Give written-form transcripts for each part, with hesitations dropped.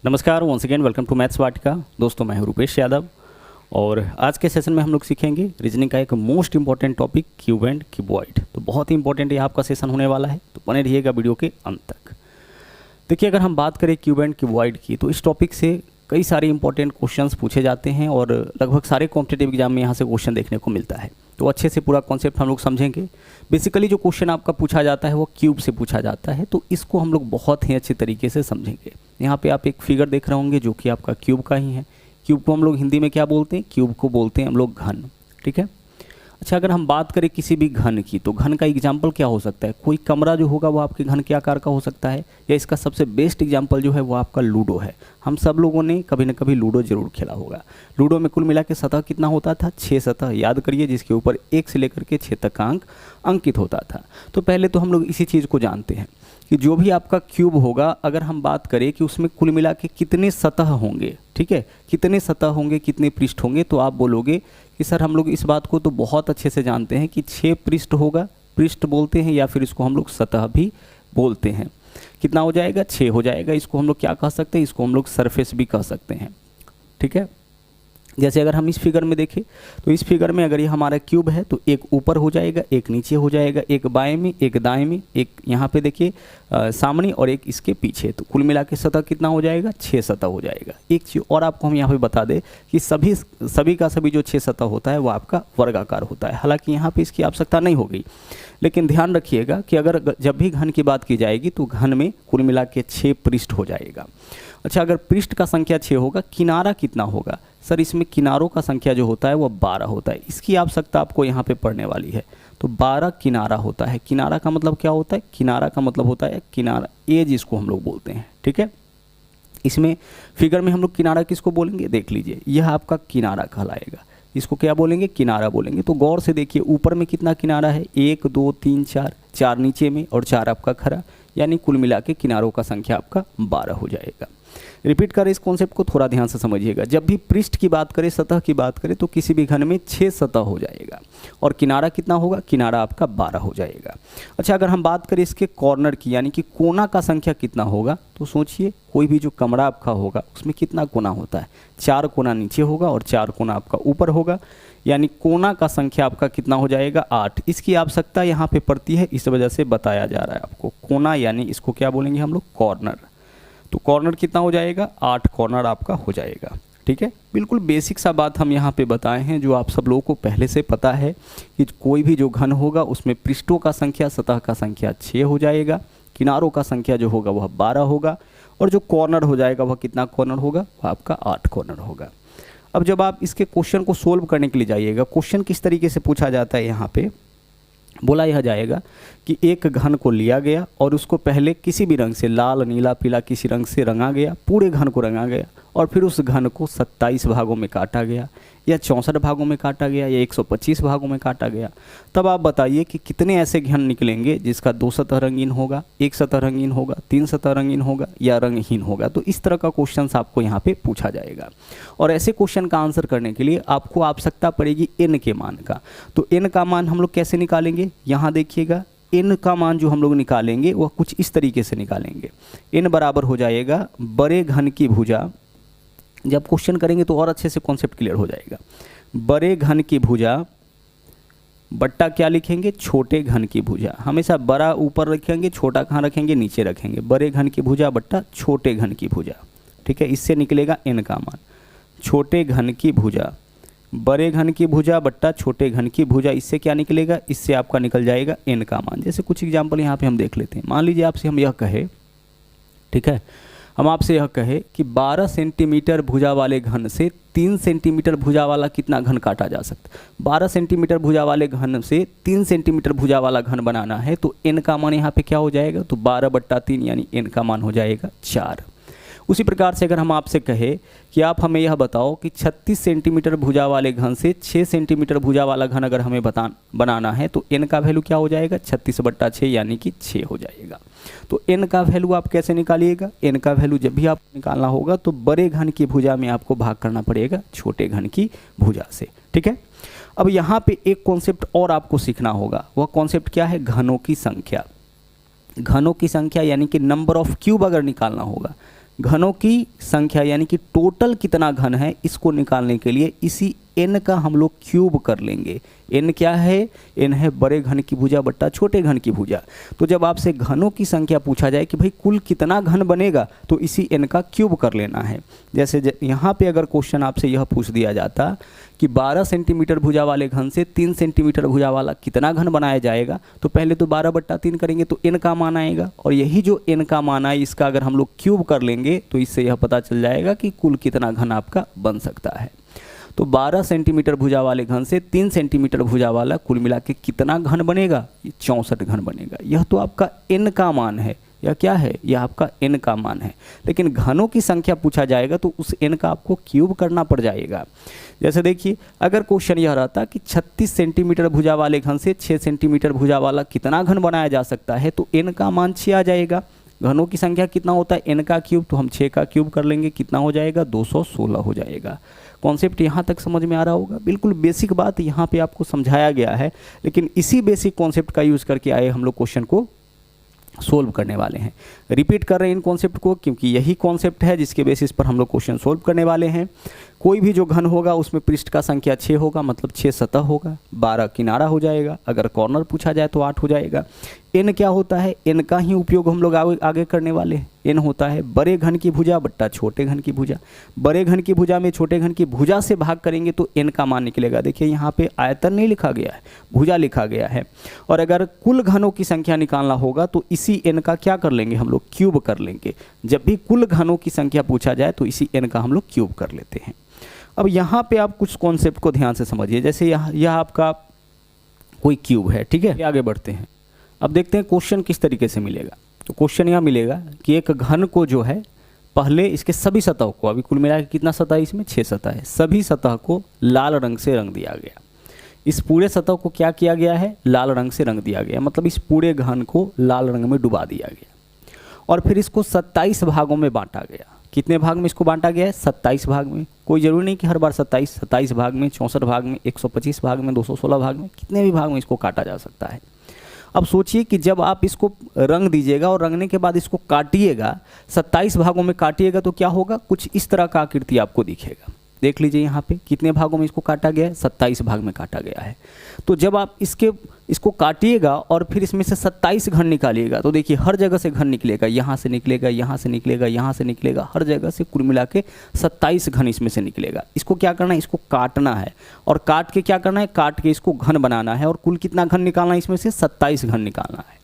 नमस्कार, once again welcome to maths Vatika. दोस्तों, मैं हूं रूपेश यादव और आज के सेशन में हम लोग सीखेंगे रीजनिंग का एक most important topic cube and cuboid. तो बहुत ही इंपॉर्टेंट ये आपका सेशन होने वाला है, तो बने रहिएगा वीडियो के अंत तक। देखिए, अगर हम बात करें क्यूब एंड क्यूबॉइड की तो इस टॉपिक से कई सारे इंपॉर्टेंट क्वेश्चंस पूछे जाते हैं और लगभग सारे कॉम्पिटिटिव एग्जाम में यहाँ से क्वेश्चन देखने को मिलता है। तो अच्छे से पूरा कॉन्सेप्ट हम लोग समझेंगे। बेसिकली जो क्वेश्चन आपका पूछा जाता है वो क्यूब से पूछा जाता है, तो इसको हम लोग बहुत ही अच्छे तरीके से समझेंगे। यहाँ पे आप एक फिगर देख रहे होंगे जो कि आपका क्यूब का ही है। क्यूब को हम लोग हिंदी में क्या बोलते हैं? क्यूब को बोलते हैं हम लोग घन। ठीक है। अच्छा, अगर हम बात करें किसी भी घन की तो घन का एग्जाम्पल क्या हो सकता है? कोई कमरा जो होगा वो आपके घन के आकार का हो सकता है, या इसका सबसे बेस्ट एग्जाम्पल जो है वो आपका लूडो है। हम सब लोगों ने कभी न कभी लूडो जरूर खेला होगा। लूडो में कुल मिला के सतह कितना होता था? 6 सतह याद करिए, जिसके ऊपर 1 से लेकर के 6 तक का अंक अंकित होता था। तो पहले तो हम लोग इसी चीज़ को जानते हैं कि जो भी आपका क्यूब होगा, अगर हम बात करें कि उसमें कुल मिला के कितने सतह होंगे, ठीक है, कितने सतह होंगे, कितने पृष्ठ होंगे, तो आप बोलोगे कि सर हम लोग इस बात को तो बहुत अच्छे से जानते हैं कि 6 पृष्ठ होगा। पृष्ठ बोलते हैं या फिर इसको हम लोग सतह भी बोलते हैं। कितना हो जाएगा? 6 हो जाएगा। इसको हम लोग क्या कह सकते हैं? इसको हम लोग सरफेस भी कह सकते हैं। ठीक है। जैसे अगर हम इस फिगर में देखें तो इस फिगर में अगर ये हमारा क्यूब है तो एक ऊपर हो जाएगा, एक नीचे हो जाएगा, एक बाएं में, एक दाएं में, एक यहाँ पे देखिए सामने और एक इसके पीछे। तो कुल मिला के सतह कितना हो जाएगा? 6 सतह हो जाएगा। एक चीज़ और आपको हम यहाँ पे बता दें कि सभी का सभी जो 6 सतह होता है वो आपका वर्गाकार होता है। हालांकि यहाँ पे इसकी आवश्यकता नहीं होगी, लेकिन ध्यान रखिएगा कि अगर जब भी घन की बात की जाएगी तो घन में कुल मिला के 6 पृष्ठ हो जाएगा। अच्छा, अगर पृष्ठ का संख्या 6 होगा, किनारा कितना होगा? सर इसमें किनारों का संख्या जो होता है वो 12 होता है। इसकी आवश्यकता आपको यहाँ पे पढ़ने वाली है। तो 12 किनारा होता है। किनारा का मतलब क्या होता है? किनारा का मतलब होता है किनारा, एज जिसको हम लोग बोलते हैं। ठीक है। इसमें फिगर में हम लोग किनारा किसको बोलेंगे? देख लीजिए, यह आपका किनारा कहलाएगा। इसको क्या बोलेंगे? किनारा बोलेंगे। तो गौर से देखिए, ऊपर में कितना किनारा है? 1 2 3 4, 4 नीचे में और 4 आपका खरा, यानी कुल मिला के किनारों का संख्या आपका 12 हो जाएगा। रिपीट करें इस कॉन्सेप्ट को, थोड़ा ध्यान से समझिएगा। जब भी पृष्ठ की बात करें, सतह की बात करें, तो किसी भी घन में 6 सतह हो जाएगा और किनारा कितना होगा? किनारा आपका 12 हो जाएगा। अच्छा, अगर हम बात करें इसके कॉर्नर की, यानी कि कोना का संख्या कितना होगा, तो सोचिए कोई भी जो कमरा आपका होगा उसमें कितना कोना होता है? 4 कोना नीचे होगा और 4 कोना आपका ऊपर होगा, यानी कोना का संख्या आपका कितना हो जाएगा? 8। इसकी आवश्यकता यहाँ पे पड़ती है, इस वजह से बताया जा रहा है आपको। कोना यानी इसको क्या बोलेंगे हम लोग? कॉर्नर। तो कॉर्नर कितना हो जाएगा? 8 कॉर्नर आपका हो जाएगा। ठीक है। बिल्कुल बेसिक सा बात हम यहाँ पे बताए हैं, जो आप सब लोगों को पहले से पता है कि कोई भी जो घन होगा उसमें पृष्ठों का संख्या, सतह का संख्या 6 हो जाएगा, किनारों का संख्या जो होगा वह 12 होगा, और जो कॉर्नर हो जाएगा वह कितना कॉर्नर होगा? वह आपका 8 कॉर्नर होगा। अब जब आप इसके क्वेश्चन को सोल्व करने के लिए जाइएगा, क्वेश्चन किस तरीके से पूछा जाता है, यहाँ पे बोला यह जाएगा कि एक घन को लिया गया और उसको पहले किसी भी रंग से, लाल नीला पीला किसी रंग से रंगा गया, पूरे घन को रंगा गया, और फिर उस घन को 27 भागों में काटा गया, या 64 भागों में काटा गया, या 125 भागों में काटा गया। तब आप बताइए कि कितने ऐसे घन निकलेंगे जिसका 2 सतह रंगीन होगा, 1 सतह रंगीन होगा, 3 सतह रंगीन होगा, या रंगहीन होगा। तो इस तरह का क्वेश्चन आपको यहाँ पे पूछा जाएगा, और ऐसे क्वेश्चन का आंसर करने के लिए आपको आवश्यकता पड़ेगी एन के मान का। तो एन का मान हम लोग कैसे निकालेंगे? यहाँ देखिएगा, एन का मान जो हम लोग निकालेंगे वह कुछ इस तरीके से निकालेंगे। एन बराबर हो जाएगा बड़े घन की भुजा। जब क्वेश्चन करेंगे तो और अच्छे से कॉन्सेप्ट क्लियर हो जाएगा। बड़े घन की भुजा बट्टा क्या लिखेंगे? छोटे घन की भुजा। हमेशा बड़ा ऊपर रखेंगे, छोटा कहाँ रखेंगे? नीचे रखेंगे। बड़े घन की भुजा बट्टा छोटे घन की भुजा। ठीक है। इससे निकलेगा एन का मान। छोटे घन की भुजा, बड़े घन की भुजा बट्टा छोटे घन की भुजा, इससे क्या निकलेगा? इससे आपका निकल जाएगा एन का मान। जैसे कुछ एग्जाम्पल यहाँ पे हम देख लेते हैं। मान लीजिए आपसे हम यह कहे, ठीक है, हम आपसे यह कहे कि 12 सेंटीमीटर भुजा वाले घन से 3 सेंटीमीटर भुजा वाला कितना घन काटा जा सकता है? 12 सेंटीमीटर भुजा वाले घन से 3 सेंटीमीटर भुजा वाला घन बनाना है, तो एन का मान यहाँ पे क्या हो जाएगा? तो 12/3, यानी एन का मान हो जाएगा 4। उसी प्रकार से अगर हम आपसे कहे कि आप हमें यह बताओ कि 36 सेंटीमीटर भुजा वाले घन से 6 सेंटीमीटर भुजा वाला घन अगर हमें बनाना है, तो एन का वैल्यू क्या हो जाएगा? 36/6, यानी कि 6 हो जाएगा। तो एन का वैल्यू आप कैसे निकालिएगा? एन का वैल्यू जब भी आपको निकालना होगा तो बड़े घन की भुजा में आपको भाग करना पड़ेगा छोटे घन की भुजा से। ठीक है। अब यहाँ पे एक कॉन्सेप्ट और आपको सीखना होगा। वह कॉन्सेप्ट क्या है? घनों की संख्या। घनों की संख्या यानी कि नंबर ऑफ क्यूब अगर निकालना होगा, घनों की संख्या यानी कि टोटल कितना घन है इसको निकालने के लिए इसी n का हम लोग क्यूब कर लेंगे। n क्या है? n है बड़े घन की भुजा बट्टा छोटे घन की भुजा। तो जब आपसे घनों की संख्या पूछा जाए कि भाई कुल कितना घन बनेगा तो इसी n का क्यूब कर लेना है। जैसे यहाँ पे अगर क्वेश्चन आपसे यह पूछ दिया जाता कि 12 सेंटीमीटर भुजा वाले घन से 3 सेंटीमीटर भुजा वाला कितना घन बनाया जाएगा, तो पहले तो 12/3 करेंगे तो n का मान आएगा, और यही जो n का मान आए इसका अगर हम लोग क्यूब कर लेंगे तो इससे यह पता चल जाएगा कि कुल कितना घन आपका बन सकता है। तो 12 सेंटीमीटर भुजा वाले घन से 3 सेंटीमीटर भुजा वाला कुल मिला के कितना घन बनेगा? 64 घन बनेगा। यह तो आपका n का मान है। यह क्या है? यह आपका n का मान है। लेकिन घनों की संख्या पूछा जाएगा तो उस n का आपको क्यूब करना पड़ जाएगा। जैसे देखिए, अगर क्वेश्चन यह रहता कि 36 सेंटीमीटर भुजा वाले घन से 6 सेंटीमीटर भुजा वाला कितना घन बनाया जा सकता है, तो n का मान 6 आ जाएगा। घनों की संख्या कितना होता है? n का क्यूब, तो हम 6 का क्यूब कर लेंगे, कितना हो जाएगा? 216 हो जाएगा। कॉन्सेप्ट यहाँ तक समझ में आ रहा होगा। बिल्कुल बेसिक बात यहाँ पे आपको समझाया गया है, लेकिन इसी बेसिक कॉन्सेप्ट का यूज़ करके आए हम लोग क्वेश्चन को सोल्व करने वाले हैं। रिपीट कर रहे हैं इन कॉन्सेप्ट को क्योंकि यही कॉन्सेप्ट है जिसके बेसिस पर हम लोग क्वेश्चन सोल्व करने वाले हैं। कोई भी जो घन होगा उसमें पृष्ठ का संख्या 6 होगा, मतलब 6 सतह होगा, 12 किनारा हो जाएगा, अगर कॉर्नर पूछा जाए तो 8 हो जाएगा। n क्या होता है? n का ही उपयोग हम लोग आगे करने वाले हैं। n होता है बड़े घन की भुजा बट्टा छोटे घन की भुजा। बड़े घन की भुजा में छोटे घन की भुजा से भाग करेंगे तो n का मान निकलेगा। देखिए यहाँ पे आयतन नहीं लिखा गया है, भुजा लिखा गया है। और अगर कुल घनों की संख्या निकालना होगा तो इसी n का क्या कर लेंगे हम लोग? क्यूब कर लेंगे। जब भी कुल घनों की संख्या पूछा जाए तो इसी n का हम लोग क्यूब कर लेते हैं। अब यहाँ पे आप कुछ कॉन्सेप्ट को ध्यान से समझिए। जैसे यह आपका कोई क्यूब है, ठीक है। आगे बढ़ते हैं। अब देखते हैं क्वेश्चन किस तरीके से मिलेगा। तो क्वेश्चन यह मिलेगा कि एक घन को जो है पहले इसके सभी सतह को, अभी कुल मिला के कितना सतह है इसमें? 6 सतह है। सभी सतह को लाल रंग से रंग दिया गया। इस पूरे सतह को क्या किया गया है? लाल रंग से रंग दिया गया, मतलब इस पूरे घन को लाल रंग में डुबा दिया गया। और फिर इसको 27 भागों में बांटा गया। कितने भाग में इसको बांटा गया है? 27 भाग में। कोई ज़रूरी नहीं कि हर बार 27 भाग में, 64 भाग में, 125 भाग में, 216 भाग में, कितने भी भाग में इसको काटा जा सकता है। अब सोचिए कि जब आप इसको रंग दीजिएगा और रंगने के बाद इसको काटिएगा, 27 भागों में काटिएगा तो क्या होगा? कुछ इस तरह का आकृति आपको दिखेगा। देख लीजिए यहाँ पे कितने भागों में इसको काटा गया है? 27 भाग में काटा गया है। तो जब आप इसको काटिएगा और फिर इसमें से 27 घन निकालिएगा तो देखिए हर जगह से घन निकलेगा, यहाँ से निकलेगा, यहाँ से निकलेगा, यहाँ से निकलेगा, हर जगह से कुल मिला के 27 घन इसमें से निकलेगा। इसको क्या करना है? इसको काटना है, और काट के क्या करना है? काट के इसको घन बनाना है, और कुल कितना घन निकालना है? इसमें से 27 घन निकालना है।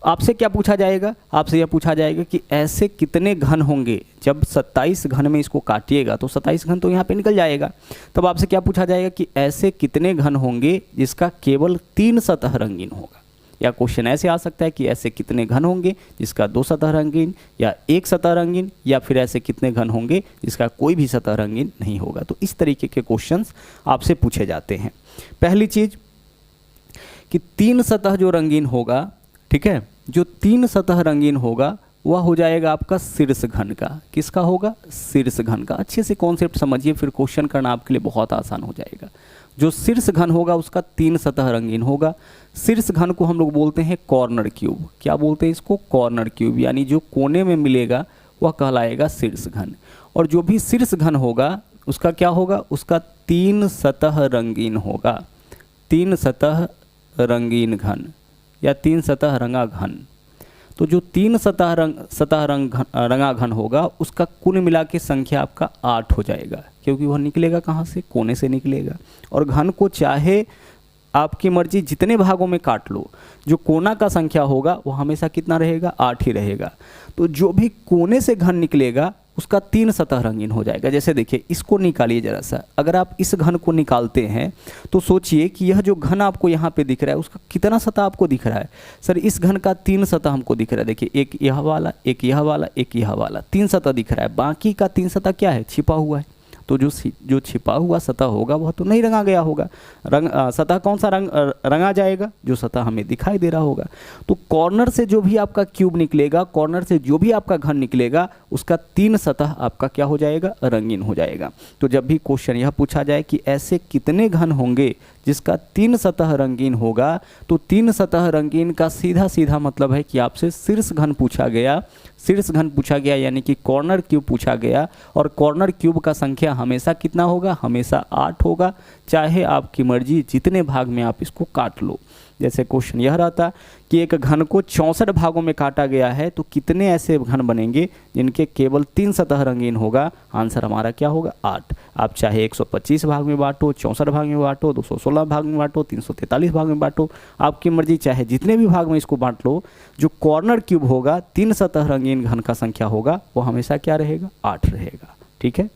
आपसे क्या पूछा जाएगा? आपसे यह पूछा जाएगा कि ऐसे कितने घन होंगे। जब 27 घन में इसको काटिएगा तो 27 घन तो यहाँ पे निकल जाएगा। तब आपसे क्या पूछा जाएगा कि ऐसे कितने घन होंगे जिसका केवल 3 सतह रंगीन होगा। या क्वेश्चन ऐसे आ सकता है कि ऐसे कितने घन होंगे जिसका 2 सतह रंगीन या 1 सतह रंगीन, या फिर ऐसे कितने घन होंगे जिसका कोई भी सतह रंगीन नहीं होगा। तो इस तरीके के क्वेश्चंस आपसे पूछे जाते हैं। पहली चीज़ कि 3 सतह जो रंगीन होगा, ठीक है, जो 3 सतह रंगीन होगा वह हो जाएगा आपका शीर्ष घन का। किसका होगा? शीर्ष घन का। अच्छे से कॉन्सेप्ट समझिए, फिर क्वेश्चन करना आपके लिए बहुत आसान हो जाएगा। जो शीर्ष घन होगा उसका 3 सतह रंगीन होगा। शीर्ष घन को हम लोग बोलते हैं कॉर्नर क्यूब। क्या बोलते हैं इसको? कॉर्नर क्यूब, यानी जो कोने में मिलेगा वह कहलाएगा शीर्ष घन। और जो भी शीर्ष घन होगा उसका क्या होगा? उसका 3 सतह रंगीन होगा। 3 सतह रंगीन घन या 3 सतह रंगा घन। तो जो 3 सतह रंगा घन होगा उसका कुल मिला के संख्या आपका 8 हो जाएगा, क्योंकि वह निकलेगा कहाँ से? कोने से निकलेगा। और घन को चाहे आपकी मर्जी जितने भागों में काट लो, जो कोना का संख्या होगा वो हमेशा कितना रहेगा? 8 ही रहेगा। तो जो भी कोने से घन निकलेगा उसका 3 सतह रंगीन हो जाएगा। जैसे देखिए इसको निकालिए जरा सा। अगर आप इस घन को निकालते हैं तो सोचिए कि यह जो घन आपको यहाँ पे दिख रहा है उसका कितना सतह आपको दिख रहा है? सर इस घन का 3 सतह हमको दिख रहा है। देखिए एक यह वाला, एक यह वाला, एक यह वाला, 3 सतह दिख रहा है। बाकी का 3 सतह क्या है? छिपा हुआ है। तो जो छिपा हुआ सतह होगा वह तो नहीं रंगा गया होगा। सतह कौन सा रंगा जाएगा? जो सतह हमें दिखाई दे रहा होगा। तो कॉर्नर से जो भी आपका क्यूब निकलेगा, कॉर्नर से जो भी आपका घन निकलेगा, उसका 3 सतह आपका क्या हो जाएगा? रंगीन हो जाएगा। तो जब भी क्वेश्चन यह पूछा जाए कि ऐसे कितने घन होंगे जिसका 3 सतह रंगीन होगा, तो 3 सतह रंगीन का सीधा सीधा मतलब है कि आपसे शीर्ष घन पूछा गया। शीर्ष घन पूछा गया यानी कि कॉर्नर क्यूब पूछा गया, और कॉर्नर क्यूब का संख्या हमेशा कितना होगा? हमेशा 8 होगा, चाहे आपकी मर्जी जितने भाग में आप इसको काट लो। जैसे क्वेश्चन यह रहता कि एक घन को 64 भागों में काटा गया है, तो कितने ऐसे घन बनेंगे जिनके केवल 3 सतह रंगीन होगा? आंसर हमारा क्या होगा? 8। आप चाहे 125 भाग में बांटो, 64 भाग में बांटो, 216 भाग में बांटो, 343 भाग में बांटो, आपकी मर्जी, चाहे जितने भी भाग में इसको बांट लो। जो कॉर्नर क्यूब होगा, 3 सतह रंगीन घन का संख्या होगा, वो हमेशा क्या रहेगा? 8 रहेगा। ठीक है।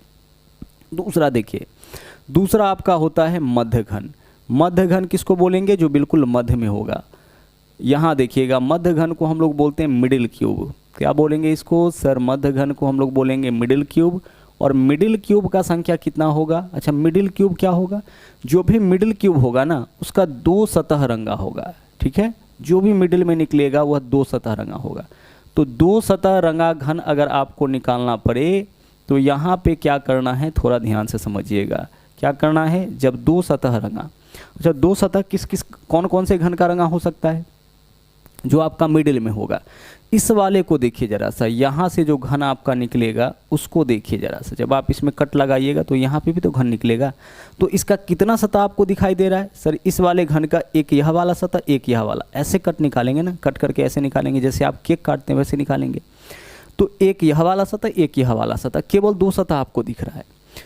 दूसरा देखिए, दूसरा आपका होता है मध्य घन। मध्य घन किसको बोलेंगे? जो बिल्कुल मध्य में होगा। यहाँ देखिएगा, मध्य घन को हम लोग बोलते हैं मिडिल क्यूब। क्या बोलेंगे इसको? सर मध्य घन को हम लोग बोलेंगे मिडिल क्यूब। और मिडिल क्यूब का संख्या कितना होगा? अच्छा, मिडिल क्यूब क्या होगा? जो भी मिडिल क्यूब होगा ना, उसका 2 सतह रंगा होगा। ठीक है, जो भी मिडिल में निकलेगा वह 2 सतह रंगा होगा। तो 2 सतह रंगा घन अगर आपको निकालना पड़े तो यहाँ पे क्या करना है? थोड़ा ध्यान से समझिएगा। क्या करना है? जब 2 सतह रंगा, अच्छा 2 सतह कौन कौन से घन का रंगा हो सकता है? जो आपका मिडिल में होगा। इस वाले को देखिए जरा सा, यहाँ से जो घन आपका निकलेगा उसको देखिए जरा सा। जब आप इसमें कट लगाइएगा तो यहाँ पे भी तो घन निकलेगा। तो इसका कितना सतह आपको दिखाई दे रहा है? सर इस वाले घन का एक यह वाला सतह, एक यह वाला। ऐसे कट निकालेंगे ना, कट करके ऐसे निकालेंगे, जैसे आप केक काटते हैं वैसे निकालेंगे। तो एक यह वाला सतह, एक यह वाला सतह, केवल 2 सतह आपको दिख रहा है।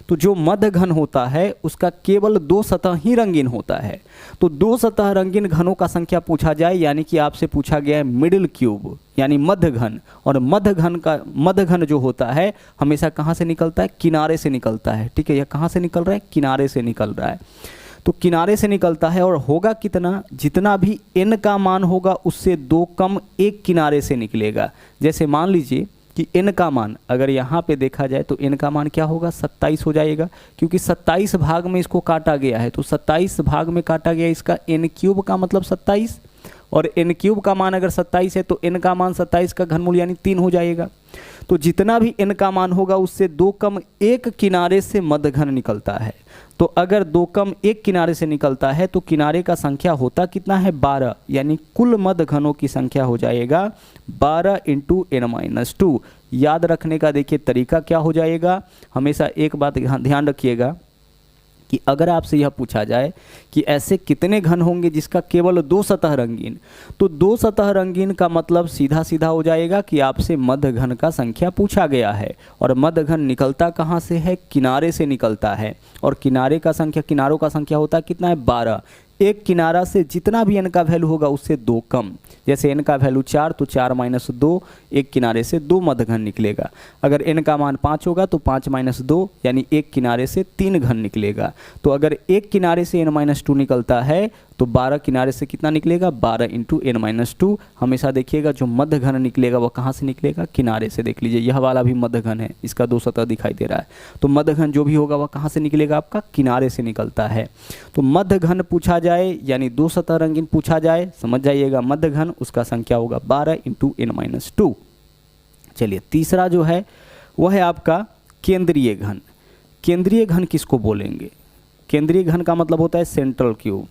तो जो मध्य घन होता है उसका केवल 2 सतह ही रंगीन होता है। तो 2 सतह रंगीन घनों का संख्या पूछा जाए, यानी कि आपसे पूछा गया है मिडिल क्यूब यानी मध्य घन। और मध्य घन जो होता है हमेशा कहाँ से निकलता है? किनारे से निकलता है। ठीक है, यह कहाँ से निकल रहा है? किनारे से निकल रहा है। तो किनारे से निकलता है और होगा कितना? जितना भी n का मान होगा उससे 2 कम एक किनारे से निकलेगा। जैसे मान लीजिए कि n का मान अगर यहाँ पे देखा जाए तो n का मान क्या होगा? 27 हो जाएगा, क्योंकि 27 भाग में इसको काटा गया है। तो 27 भाग में काटा गया, इसका n क्यूब का मतलब 27, और n क्यूब का मान अगर 27 है तो n का मान 27 का घनमूल यानी 3 हो जाएगा। तो जितना भी n का मान होगा उससे 2 कम एक किनारे से मध्य घन निकलता है। तो अगर 2 कम एक किनारे से निकलता है तो किनारे का संख्या होता कितना है? 12, यानी कुल मध्य घनों की संख्या हो जाएगा 12 × n-2। याद रखने का देखिए तरीका क्या हो जाएगा? हमेशा एक बात ध्यान रखिएगा कि अगर आपसे यह पूछा जाए कि ऐसे कितने घन होंगे जिसका केवल 2 सतह रंगीन, तो 2 सतह रंगीन का मतलब सीधा सीधा हो जाएगा कि आपसे मध्य घन का संख्या पूछा गया है। और मध्य घन निकलता कहाँ से है? किनारे से निकलता है। और किनारों का संख्या होता है कितना है? 12। एक किनारा से जितना भी n का वैल्यू होगा उससे 2 कम। जैसे n का वैल्यू 4 तो 4 - 2, एक किनारे से 2 मध्य घन निकलेगा। अगर n का मान 5 होगा तो 5 - 2 यानी एक किनारे से 3 घन निकलेगा। तो अगर एक किनारे से n-2 निकलता है तो 12 किनारे से कितना निकलेगा? 12 × n-2। हमेशा देखिएगा जो मध्य घन निकलेगा वह कहाँ से निकलेगा? किनारे से। देख लीजिए यह वाला भी मध्य घन है, इसका 2 सतह दिखाई दे रहा है। तो मध्य घन जो भी होगा वह कहाँ से निकलेगा? आपका किनारे से निकलता है। तो मध्य घन पूछा जाए यानी 2 सतह रंगीन पूछा जाए, समझ जाइएगा मध्य घन, उसका संख्या होगा 12 × n-2। चलिए तीसरा जो है वह है आपका केंद्रीय घन। केंद्रीय घन किसको बोलेंगे? केंद्रीय घन का मतलब होता है सेंट्रल क्यूब।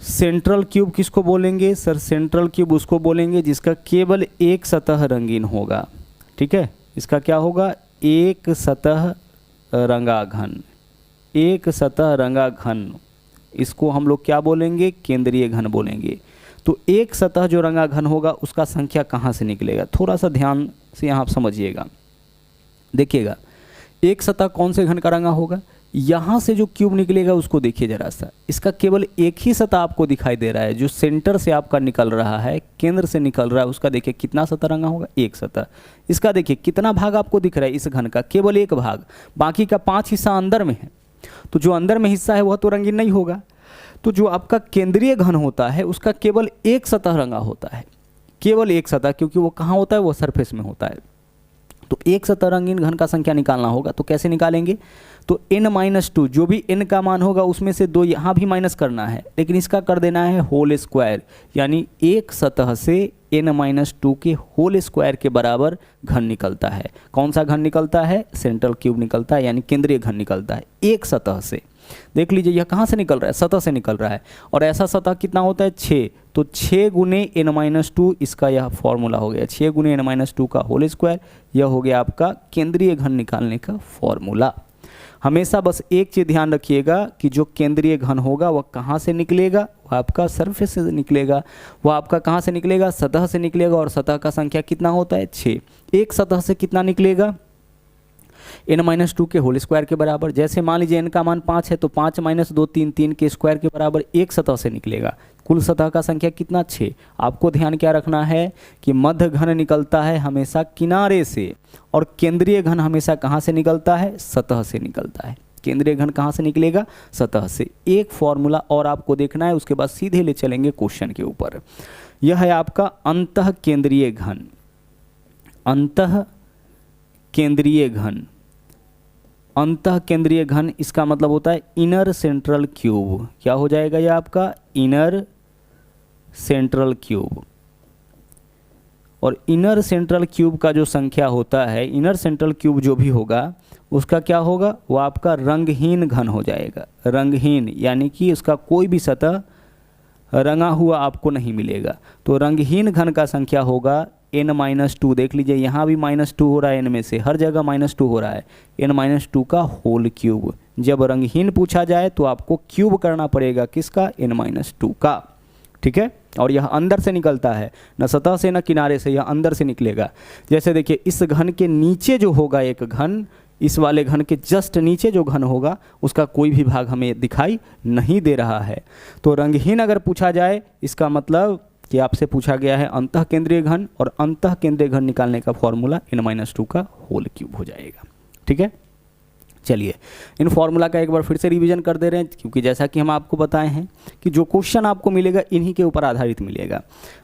सेंट्रल क्यूब किसको बोलेंगे? सर सेंट्रल क्यूब उसको बोलेंगे जिसका केवल एक सतह रंगीन होगा। ठीक है, इसका क्या होगा? एक सतह रंगा घन। एक सतह रंगा घन, इसको हम लोग क्या बोलेंगे? केंद्रीय घन बोलेंगे। तो एक सतह जो रंगा घन होगा उसका संख्या कहाँ से निकलेगा? थोड़ा सा ध्यान से यहाँ आप समझिएगा। देखिएगा एक सतह कौन से घन का रंगा होगा? यहाँ से जो क्यूब निकलेगा उसको देखिए जरा सा। इसका केवल एक ही सतह आपको दिखाई दे रहा है जो सेंटर से आपका निकल रहा है, केंद्र से निकल रहा है। उसका देखिए कितना सतह रंगा होगा? एक सतह। इसका देखिए कितना भाग आपको दिख रहा है इस घन का? केवल एक भाग, बाकी का 5 हिस्सा अंदर में है। तो जो अंदर में हिस्सा है वह तो रंगीन नहीं होगा। तो जो आपका केंद्रीय घन होता है उसका केवल एक सतह रंगा होता है, केवल एक सतह, क्योंकि वो कहाँ होता है? वो सरफेस में होता है। तो एक सतह रंगीन घन का संख्या निकालना होगा, तो कैसे निकालेंगे? तो n-2 जो भी n का मान होगा उसमें से 2 यहाँ भी माइनस करना है, लेकिन इसका कर देना है होल स्क्वायर, यानी एक सतह से n-2 के होल स्क्वायर के बराबर घन निकलता है। कौन सा घन निकलता है? सेंट्रल क्यूब निकलता है, यानी केंद्रीय घन निकलता है एक सतह से। देख लीजिए यह कहाँ से निकल रहा है? सतह से निकल रहा है। और ऐसा सतह कितना होता है? 6। तो 6 गुने n-2 इसका यह फॉर्मूला हो गया, 6 गुने n-2 का होल स्क्वायर। यह हो गया आपका केंद्रीय घन निकालने का फॉर्मूला। हमेशा बस एक चीज़ ध्यान रखिएगा कि जो केंद्रीय घन होगा वह कहाँ से निकलेगा? वह आपका सरफेस से निकलेगा। वह आपका कहाँ से निकलेगा? सतह से निकलेगा। और सतह का संख्या कितना होता है? 6। एक सतह से कितना निकलेगा? n-2 के होल स्क्वायर के बराबर। जैसे मान लीजिए n का मान 5 है, तो 5 - 2 3, 3 के स्क्वायर के बराबर एक सतह से निकलेगा। कुल सतह का संख्या कितना? 6। आपको ध्यान क्या रखना है कि मध्य घन निकलता है हमेशा किनारे से, और केंद्रीय घन हमेशा कहाँ से निकलता है? सतह से निकलता है। केंद्रीय घन कहाँ से निकलेगा? सतह से। एक फॉर्मूला और आपको देखना है, उसके बाद सीधे ले चलेंगे क्वेश्चन के ऊपर। यह है आपका अंतः केंद्रीय घन। अंतः केंद्रीय घन, अंतः केंद्रीय घन इसका मतलब होता है इनर सेंट्रल क्यूब। क्या हो जाएगा ये आपका? Inner central cube. और इनर सेंट्रल क्यूब का जो संख्या होता है, इनर सेंट्रल क्यूब जो भी होगा उसका क्या होगा? वो आपका रंगहीन घन हो जाएगा। रंगहीन यानी कि उसका कोई भी सतह रंगा हुआ आपको नहीं मिलेगा। तो रंगहीन घन का संख्या होगा n-2। देख लीजिए यहाँ भी -2 हो रहा है, n में से हर जगह -2 हो रहा है। n-2 का होल क्यूब। जब रंगहीन पूछा जाए तो आपको क्यूब करना पड़ेगा किसका? n-2 का। ठीक है। और यह अंदर से निकलता है, न सतह से न किनारे से, यह अंदर से निकलेगा। जैसे देखिए इस घन के नीचे जो होगा एक घन, इस वाले घन के जस्ट नीचे जो घन होगा उसका कोई भी भाग हमें दिखाई नहीं दे रहा है। तो रंगहीन अगर पूछा जाए इसका मतलब कि आपसे पूछा गया है अंतः केंद्रीय घन, और अंतः केंद्रीय घन निकालने का फॉर्मूला n-2 का होल क्यूब हो जाएगा। ठीक है। चलिए इन फॉर्मूला का एक बार फिर से रिवीजन कर दे रहे हैं, क्योंकि जैसा कि हम आपको बताए हैं कि जो क्वेश्चन आपको मिलेगा इन्हीं के ऊपर आधारित मिलेगा।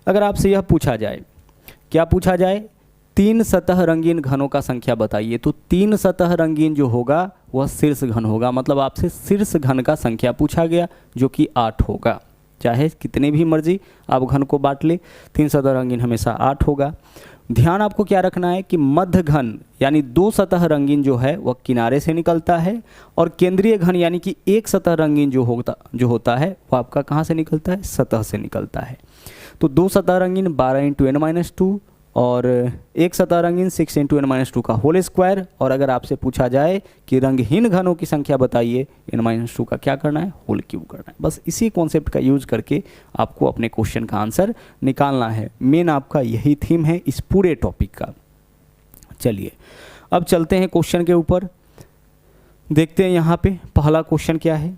अगर आपसे यह पूछा जाए, क्या पूछा जाए? 3 सतह रंगीन घनों का संख्या बताइए, तो 3 सतह रंगीन जो होगा वह शीर्ष घन होगा। मतलब आपसे शीर्ष घन का संख्या पूछा गया, जो कि 8 होगा। चाहे कितने भी मर्जी आप घन को बांट ले, 3 सतह रंगीन हमेशा 8 होगा। ध्यान आपको क्या रखना है कि मध्य घन यानी 2 सतह रंगीन जो है वह किनारे से निकलता है, और केंद्रीय घन यानी कि एक सतह रंगीन जो होता है वह आपका कहाँ से निकलता है? सतह से निकलता है। तो 2 सतह रंगीन 12 × n-2, और एक सतह रंगीन 6 × n-2 का होल स्क्वायर। और अगर आपसे पूछा जाए कि रंगहीन घनों की संख्या बताइए, n-2 का क्या करना है? होल क्यूब करना है। बस इसी कॉन्सेप्ट का यूज करके आपको अपने क्वेश्चन का आंसर निकालना है। मेन आपका यही थीम है इस पूरे टॉपिक का। चलिए अब चलते हैं क्वेश्चन के ऊपर, देखते हैं यहाँ पे पहला क्वेश्चन क्या है।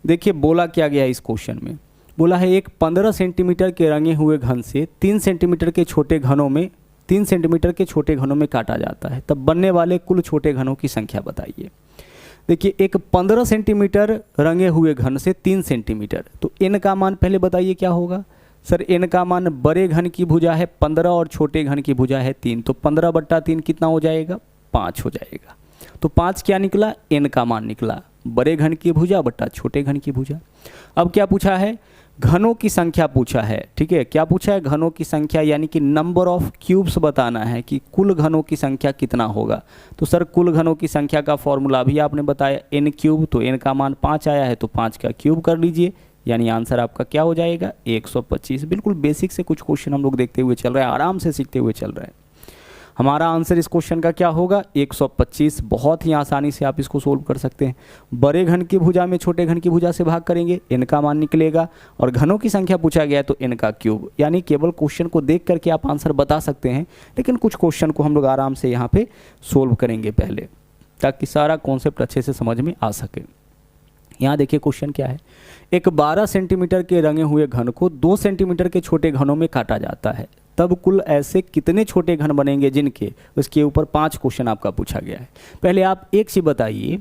देखिए बोला क्या गया है इस क्वेश्चन में। बोला है एक 15 सेंटीमीटर के रंगे हुए घन से 3 सेंटीमीटर के छोटे घनों में 3 सेंटीमीटर के छोटे घनों में काटा जाता है, तब बनने वाले कुल छोटे घनों की संख्या बताइए। देखिए एक 15 सेंटीमीटर रंगे हुए घन से 3 सेंटीमीटर, तो n का मान पहले बताइए क्या होगा? सर n का मान बड़े घन की भुजा है 15 और छोटे घन की भुजा है 3, तो 15/3 कितना हो जाएगा? 5 हो जाएगा। तो 5 क्या निकला? n का मान निकला, बड़े घन की भुजा बट्टा छोटे घन की भुजा। अब क्या पूछा है? घनों की संख्या पूछा है। ठीक है, क्या पूछा है? घनों की संख्या, यानी कि नंबर ऑफ क्यूब्स बताना है कि कुल घनों की संख्या कितना होगा। तो सर कुल घनों की संख्या का फॉर्मूला भी आपने बताया n³, तो n का मान 5 आया है तो 5 का क्यूब कर लीजिए, यानी आंसर आपका क्या हो जाएगा? 125। बिल्कुल बेसिक से कुछ क्वेश्चन हम लोग देखते हुए चल रहे हैं, आराम से सीखते हुए चल रहे हैं। हमारा आंसर इस क्वेश्चन का क्या होगा? 125। बहुत ही आसानी से आप इसको सोल्व कर सकते हैं। बड़े घन की भुजा में छोटे घन की भुजा से भाग करेंगे, n का मान निकलेगा, और घनों की संख्या पूछा गया है तो n का क्यूब। यानी केवल क्वेश्चन को देख करके आप आंसर बता सकते हैं, लेकिन कुछ क्वेश्चन को हम लोग आराम से यहाँ पे सोल्व करेंगे पहले, ताकि सारा कॉन्सेप्ट अच्छे से समझ में आ सके। यहाँ देखिए क्वेश्चन क्या है। एक 12 सेंटीमीटर के रंगे हुए घन को 2 सेंटीमीटर के छोटे घनों में काटा जाता है, तब कुल ऐसे कितने छोटे घन बनेंगे जिनके, उसके ऊपर 5 क्वेश्चन आपका पूछा गया है। पहले आप एक चीज़ बताइए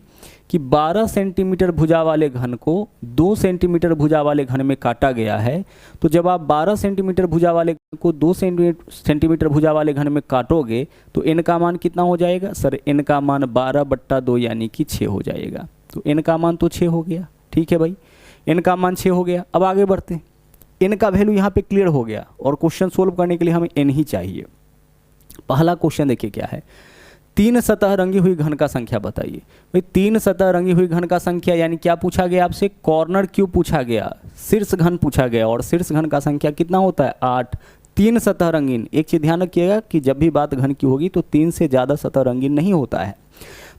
कि 12 सेंटीमीटर भुजा वाले घन को 2 सेंटीमीटर भुजा वाले घन में काटा गया है, तो जब आप 12 सेंटीमीटर भुजा वाले घन को 2 सेंटीमीटर भुजा वाले घन में काटोगे तो n का मान कितना हो जाएगा सर? n का मान 12/2 यानी कि 6 हो जाएगा। तो n का मान तो 6 हो गया, ठीक है भाई, n का मान 6 हो गया। अब आगे बढ़ते हैं, n का वैल्यू यहाँ पे क्लियर हो गया और क्वेश्चन सोल्व करने के लिए हमें n ही चाहिए। पहला क्वेश्चन देखिए क्या है, 3 सतह रंगी हुई घन का संख्या बताइए। भाई 3 सतह रंगी हुई घन का संख्या यानी क्या पूछा गया आपसे? कॉर्नर क्यूब पूछा गया, शीर्ष घन पूछा गया, और शीर्ष घन का संख्या कितना होता है? 8। 3 सतह रंगीन, एक चीज ध्यान रखिएगा कि जब भी बात घन की होगी तो 3 से ज़्यादा सतह रंगीन नहीं होता है।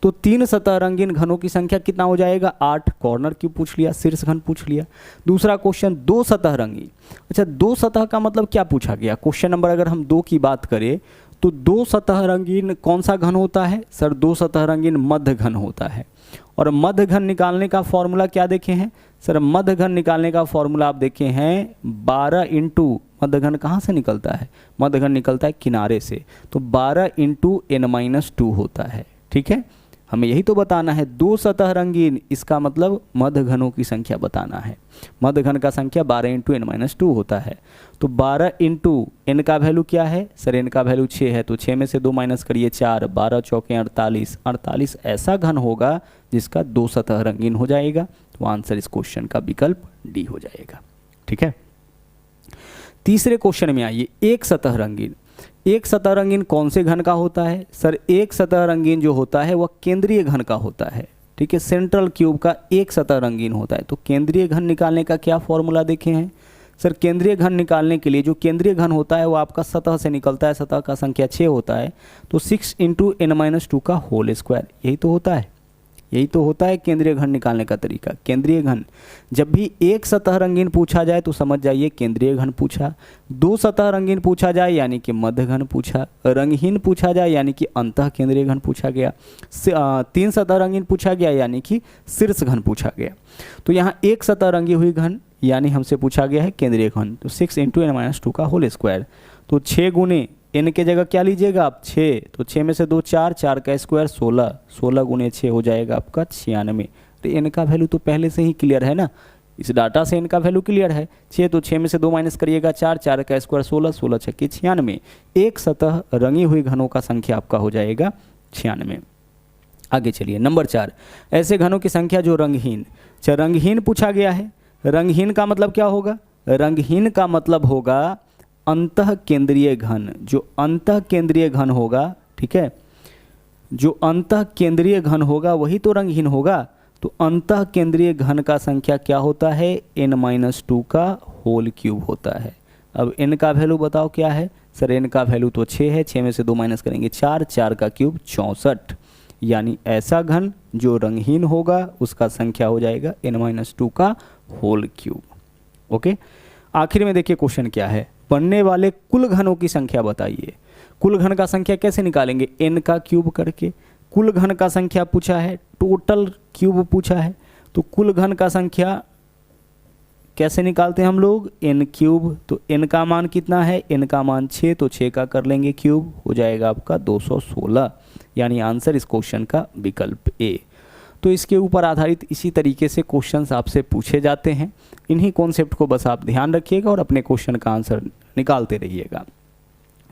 तो 3 सतह रंगीन घनों की संख्या कितना हो जाएगा? 8। कॉर्नर क्यूब पूछ लिया, शीर्ष घन पूछ लिया। दूसरा क्वेश्चन 2 सतह रंगीन। अच्छा 2 सतह का मतलब क्या पूछा गया? क्वेश्चन नंबर अगर हम 2 की बात करें तो 2 सतह रंगीन कौन सा घन होता है सर? 2 सतह रंगीन मध्य घन होता है। और मध्य घन निकालने का फॉर्मूला क्या देखे हैं सर? मध्य घन निकालने का फॉर्मूला आप देखे हैं 12 इंटू, मध्य घन कहाँ से निकलता है? मध्य घन निकलता है किनारे से, तो 12 इंटू n-2 होता है, ठीक है। हमें यही तो बताना है, 2 सतह रंगीन, इसका मतलब मध्य घनों की संख्या बताना है। मध्य घन का संख्या 12 इंटू n-2 होता है। तो 12 इंटू n का वैल्यू क्या है सर? n का वैल्यू 6 है, तो 6 में से 2 माइनस करिए 4, 12 चौके 48। 48 ऐसा घन होगा जिसका 2 सतह रंगीन हो जाएगा। तो आंसर इस क्वेश्चन का विकल्प डी हो जाएगा, ठीक है। तीसरे क्वेश्चन में आइए, एक सतह रंगीन। एक सतह रंगीन कौन से घन का होता है सर? एक सतह रंगीन जो होता है वह केंद्रीय घन का होता है, ठीक है। सेंट्रल क्यूब का एक सतह रंगीन होता है। तो केंद्रीय घन निकालने का क्या फॉर्मूला देखे हैं सर? केंद्रीय घन निकालने के लिए जो केंद्रीय घन होता है वो आपका सतह से निकलता है, सतह का संख्या 6 होता है, तो 6 इंटू n-2 का होल स्क्वायर, यही तो होता है, यही तो होता है केंद्रीय घन निकालने का तरीका। केंद्रीय घन जब भी एक सतह रंगीन पूछा जाए तो समझ जाइए केंद्रीय घन पूछा, 2 सतह रंगीन पूछा जाए यानी कि मध्य घन पूछा, रंगहीन पूछा जाए यानी कि अंतः केंद्रीय घन पूछा गया, 3 सतह रंगीन पूछा गया यानी कि शीर्ष घन पूछा गया। तो यहाँ एक सतह रंगी हुई घन यानी हमसे पूछा गया है केंद्रीय घन, तो 6 इंटू n-2 का होल स्क्वायर। तो 6 गुने n के जगह क्या लीजिएगा आप? 6, तो 6 में से 2 4, 4 का स्क्वायर 16, 16 गुने 6 हो जाएगा आपका 96। तो n का वैल्यू तो पहले से ही क्लियर है ना, इस डाटा से n का वैल्यू क्लियर है 6, तो 6 में से 2 माइनस करिएगा 4, 4 का स्क्वायर 16, 16 छक्के 96। एक सतह रंगी हुई घनों का संख्या आपका हो जाएगा 96। आगे चलिए, नंबर 4, ऐसे घनों की संख्या जो रंगहीन। अच्छा रंगहीन पूछा गया है, रंगहीन का मतलब क्या होगा? रंगहीन का मतलब होगा अंतः केंद्रीय घन। जो अंतः केंद्रीय घन होगा, ठीक है, जो अंतः केंद्रीय घन होगा वही तो रंगहीन होगा। तो अंतः केंद्रीय घन का संख्या क्या होता है? n-2 का होल क्यूब होता है। अब n का वैल्यू बताओ क्या है सर? n का वैल्यू तो 6 है, 6 में से 2 माइनस करेंगे 4, 4 का क्यूब 64, यानी ऐसा घन जो रंगहीन होगा उसका संख्या हो जाएगा n-2 का होल क्यूब। ओके, आखिर में देखिए क्वेश्चन क्या है, बनने वाले कुल घनों की संख्या बताइए। कुल घन का संख्या कैसे निकालेंगे? n का क्यूब करके। कुल घन का संख्या पूछा है, टोटल क्यूब पूछा है, तो कुल घन का संख्या कैसे निकालते हैं हम लोग? n cube. तो n का मान कितना है? n का मान 6, तो 6 का कर लेंगे क्यूब, हो जाएगा आपका 216, यानी आंसर इस क्वेश्चन का विकल्प ए। तो इसके ऊपर आधारित इसी तरीके से क्वेश्चंस आपसे पूछे जाते हैं। इन्हीं कॉन्सेप्ट को बस आप ध्यान रखिएगा और अपने क्वेश्चन का आंसर निकालते रहिएगा।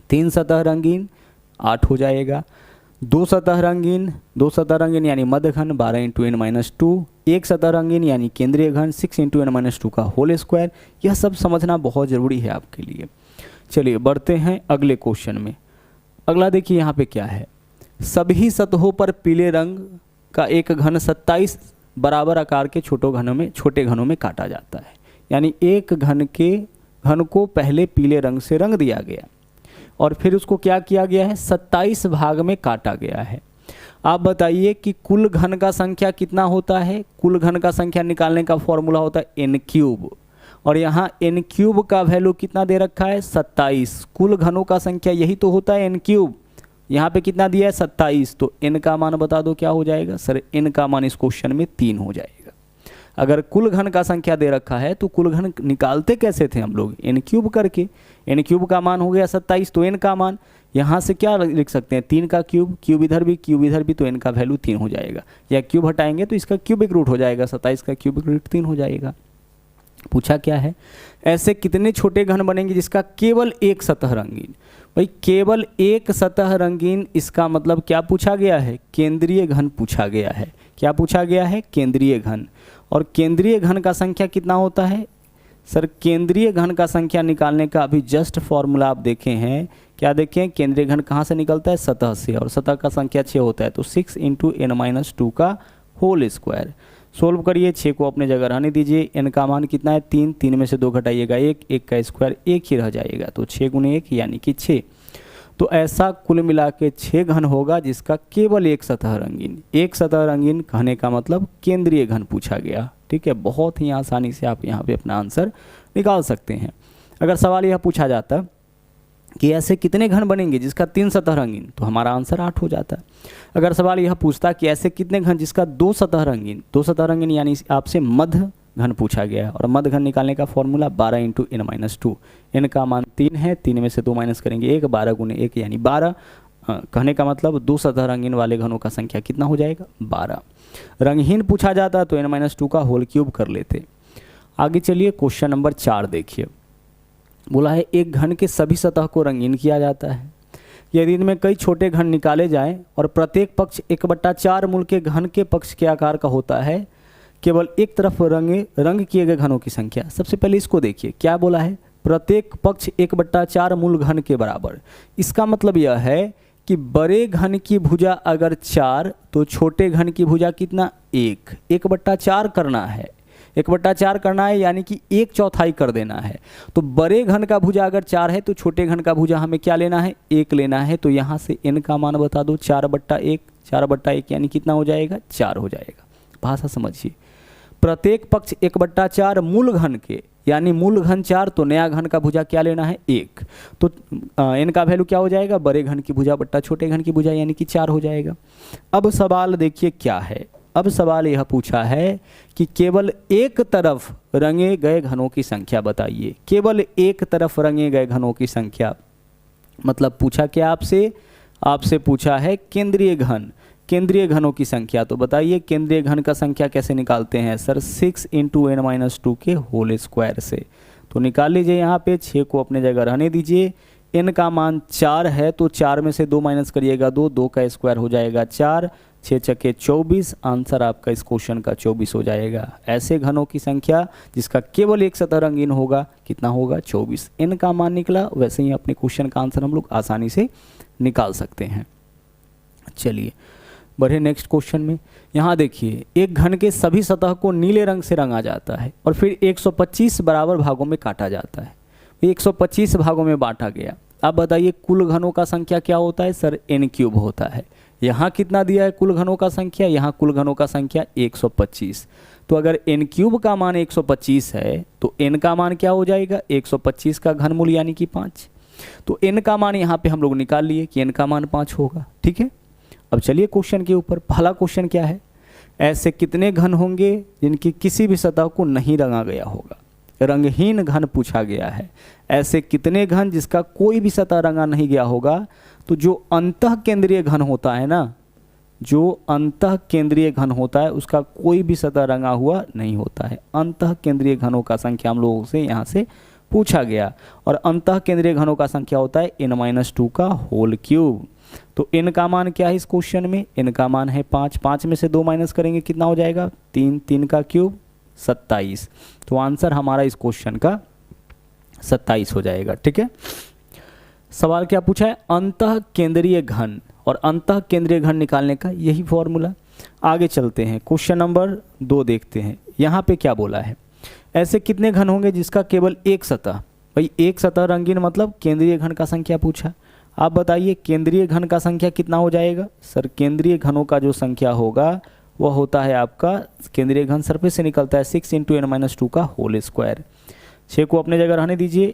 3 सतह रंगीन 8 हो जाएगा, 2 सतह रंगीन यानी मध्य घन 12 इंटू n-2, एक सतह रंगीन यानी केंद्रीय घन 6 इंटू n-2 का होल स्क्वायर। यह सब समझना बहुत ज़रूरी है आपके लिए। चलिए बढ़ते हैं अगले क्वेश्चन में। अगला देखिए यहाँ पे क्या है, सभी सतहों पर पीले रंग का एक घन 27 बराबर आकार के छोटे घनों में काटा जाता है। यानी एक घन को पहले पीले रंग से रंग दिया गया और फिर उसको क्या किया गया है? 27 भाग में काटा गया है। आप बताइए कि कुल घन का संख्या कितना होता है? कुल घन का संख्या निकालने का फॉर्मूला होता है n क्यूब, और यहाँ n क्यूब का वैल्यू कितना दे रखा है? 27। कुल घनों का संख्या यही तो होता है n क्यूब, यहाँ पे कितना दिया है? 27। तो n का मान बता दो क्या हो जाएगा सर? n का मान इस क्वेश्चन में 3 हो जाएगा। अगर कुल घन का संख्या दे रखा है तो कुल घन निकालते कैसे थे हम लोग, n क्यूब करके। n क्यूब का मान हो गया 27, तो n का मान यहाँ से क्या लिख सकते हैं, 3 का क्यूब, क्यूब इधर भी क्यूब इधर भी, तो n का वैल्यू 3 हो जाएगा। या क्यूब हटाएंगे तो इसका क्यूबिक रूट हो जाएगा, 27 का क्यूबिक रूट 3 हो जाएगा। पूछा क्या है, ऐसे कितने छोटे घन बनेंगे जिसका केवल एक सतह रंगीन। भाई केवल एक सतह रंगीन, इसका मतलब क्या पूछा गया है, केंद्रीय घन पूछा गया है। क्या पूछा गया है, केंद्रीय घन। और केंद्रीय घन का संख्या कितना होता है सर, केंद्रीय घन का संख्या निकालने का अभी जस्ट फॉर्मूला आप देखे हैं। क्या देखें, केंद्रीय घन कहाँ से निकलता है, सतह से, और सतह का संख्या 6 होता है, तो 6 × n-2 का होल स्क्वायर। सोल्व करिए, 6 को अपने जगह रहने दीजिए। n का मान कितना है, 3, 3 में से 2 घटाइएगा 1, 1 का स्क्वायर 1 ही रह जाएगा, तो 6 × 1 यानी कि 6। तो ऐसा कुल मिला के 6 घन होगा जिसका केवल एक सतह रंगीन। एक सतह रंगीन कहने का मतलब केंद्रीय घन पूछा गया। ठीक है, बहुत ही आसानी से आप यहाँ पे अपना आंसर निकाल सकते हैं। अगर सवाल यह पूछा जाता कि ऐसे कितने घन बनेंगे जिसका 3 सतह रंगीन, तो हमारा आंसर 8 हो जाता है। अगर सवाल यह पूछता कि ऐसे कितने घन जिसका 2 सतह रंगीन, 2 सतह रंगीन यानी आपसे मध्य घन पूछा गया है, और मध्य घन निकालने का फॉर्मूला 12 × n-2। n का मान 3 है, 3 में से 2 माइनस करेंगे 1, 12 × 1 यानी 12। कहने का मतलब 2 सतह रंगीन वाले घनों का संख्या कितना हो जाएगा, 12। रंगहीन पूछा जाता तो n-2 का होल क्यूब कर लेते। आगे चलिए क्वेश्चन नंबर 4 देखिए। बोला है एक घन के सभी सतह को रंगीन किया जाता है यदि इनमें कई छोटे घन निकाले जाएं और प्रत्येक पक्ष 1/4 मूल के घन के पक्ष के आकार का होता है, केवल एक तरफ रंग किए गए घनों की संख्या। सबसे पहले इसको देखिए, क्या बोला है, प्रत्येक पक्ष 1/4 मूल घन के बराबर। इसका मतलब यह है कि बड़े घन की भुजा अगर 4 तो छोटे घन की भुजा कितना, 1, 1/4 करना है, 1/4 करना है यानी कि 1/4 कर देना है। तो बड़े घन का भुजा अगर 4 है तो छोटे घन का भुजा हमें क्या लेना है, 1 लेना है। तो यहाँ से n का मान बता दो, 4/1, 4/1 यानी कितना हो जाएगा, 4 हो जाएगा। भाषा समझिए, प्रत्येक पक्ष 1/4 मूल घन के, यानी मूल घन 4 तो नया घन का भुजा क्या लेना है, 1। तो n का वैल्यू क्या हो जाएगा, बड़े घन की भुजा बट्टा छोटे घन की भुजा यानी कि 4 हो जाएगा। अब सवाल देखिए क्या है, अब सवाल यह पूछा है कि केवल एक तरफ रंगे गए घनों की संख्या बताइए। केवल एक तरफ रंगे गए घनों की संख्या मतलब पूछा क्या आपसे पूछा है केंद्रीय घन, केंद्रीय घनों की संख्या। तो बताइए केंद्रीय घन का संख्या कैसे निकालते हैं सर, 6 × n-2 के होल स्क्वायर से। तो निकाल लीजिए, यहाँ पे 6 को अपने जगह रहने दीजिए। n का मान 4 है तो 4 में से 2 माइनस करिएगा 2, 2 का स्क्वायर हो जाएगा 4, 6 छक्के 24। आंसर आपका इस क्वेश्चन का 24 हो जाएगा। ऐसे घनों की संख्या जिसका केवल एक सतह रंगीन होगा कितना होगा, 24। n का मान निकला, वैसे ही अपने क्वेश्चन का आंसर हम लोग आसानी से निकाल सकते हैं। चलिए बढ़े नेक्स्ट क्वेश्चन में। यहाँ देखिए, एक घन के सभी सतह को नीले रंग से रंगा जाता है और फिर 125 बराबर भागों में काटा जाता है। 125 भागों में बांटा गया। अब बताइए कुल घनों का संख्या क्या होता है सर, n³ होता है। यहाँ कितना दिया है कुल घनों का संख्या, यहाँ कुल घनों का संख्या 125। तो अगर n³ का मान 125 है तो n का मान क्या हो जाएगा, 125 का घनमूल यानी कि 5। तो n का मान यहाँ पे हम लोग निकाल लिए कि n का मान 5 होगा। ठीक है, अब चलिए क्वेश्चन के ऊपर। पहला क्वेश्चन क्या है, ऐसे कितने घन होंगे जिनकी किसी भी सतह को नहीं रंगा गया होगा। रंगहीन घन पूछा गया है। ऐसे कितने घन जिसका कोई भी सतह रंगा नहीं गया होगा। तो जो अंतः केंद्रीय घन होता है ना, जो अंतः केंद्रीय घन होता है उसका कोई भी सतह रंगा हुआ नहीं होता है। अंतः केंद्रीय घनों का संख्या हम लोगों से यहाँ से पूछा गया, और अंतः केंद्रीय घनों का संख्या होता है n-2 का होल क्यूब। तो n का मान क्या है इस क्वेश्चन में, n का मान है 5, 5 में से 2 माइनस करेंगे कितना हो जाएगा, 3, 3 का क्यूब 27। तो आंसर हमारा इस क्वेश्चन का 27 हो जाएगा। ठीक है, सवाल क्या पूछा है, अंतः केंद्रीय घन, और अंतः केंद्रीय घन निकालने का यही फॉर्मूला। आगे चलते हैं, क्वेश्चन नंबर 2 देखते हैं। यहाँ पे क्या बोला है, ऐसे कितने घन होंगे जिसका केवल एक सतह, भाई एक सतह रंगीन मतलब केंद्रीय घन का संख्या पूछा। आप बताइए केंद्रीय घन का संख्या कितना हो जाएगा सर, केंद्रीय घनों का जो संख्या होगा वह होता है आपका, केंद्रीय घन सरफेस से निकलता है 6 × n-2 का होल स्क्वायर। 6 को अपने जगह रहने दीजिए।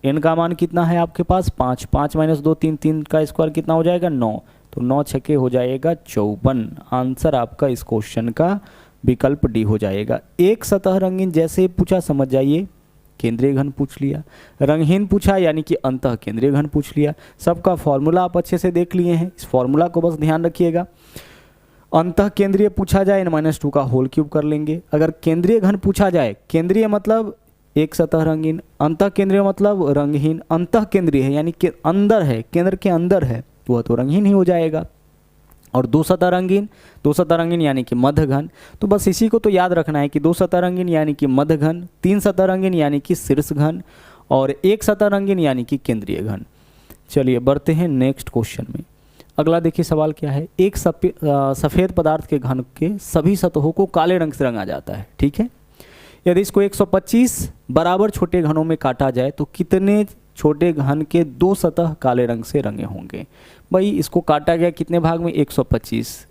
n का मान कितना है आपके पास, 5, 5 - 2 3, 3 का स्क्वायर कितना हो जाएगा, 9। तो 9 छक्के हो जाएगा 54। आंसर आपका इस क्वेश्चन का विकल्प डी हो जाएगा। एक सतह रंगीन जैसे पूछा समझ जाइए, केंद्रीय घन पूछ लिया, रंगहीन पूछा यानी कि अंतः केंद्रीय घन पूछ लिया। सबका फॉर्मूला आप अच्छे से देख लिए हैं, इस फॉर्मूला को बस ध्यान रखिएगा। अंतः केंद्रीय पूछा जाए n-2 का होल क्यूब कर लेंगे। अगर केंद्रीय घन पूछा जाए, केंद्रीय मतलब एक सतह रंगीन, अंतः केंद्रीय मतलब रंगहीन, अंतः केंद्रीय है यानी कि अंदर है, केंद्र के अंदर है, तो वह तो रंगहीन ही हो जाएगा। और दो सतह रंगीन यानी कि मध्य घन, तो बस इसी को तो याद रखना है कि दो सतह रंगीन यानी कि मध्य घन, तीन सतह रंगीन यानी कि शीर्ष घन, और एक सतह रंगीन यानी कि केंद्रीय घन। चलिए बढ़ते हैं नेक्स्ट क्वेश्चन में। अगला देखिए सवाल क्या है। एक सफ़ेद पदार्थ के घन के सभी सतहों को काले रंग से रंगा जाता है, ठीक है। यदि इसको 125 बराबर छोटे घनों में काटा जाए तो कितने छोटे घन के दो सतह काले रंग से रंगे होंगे। भाई इसको काटा गया कितने भाग में, 125।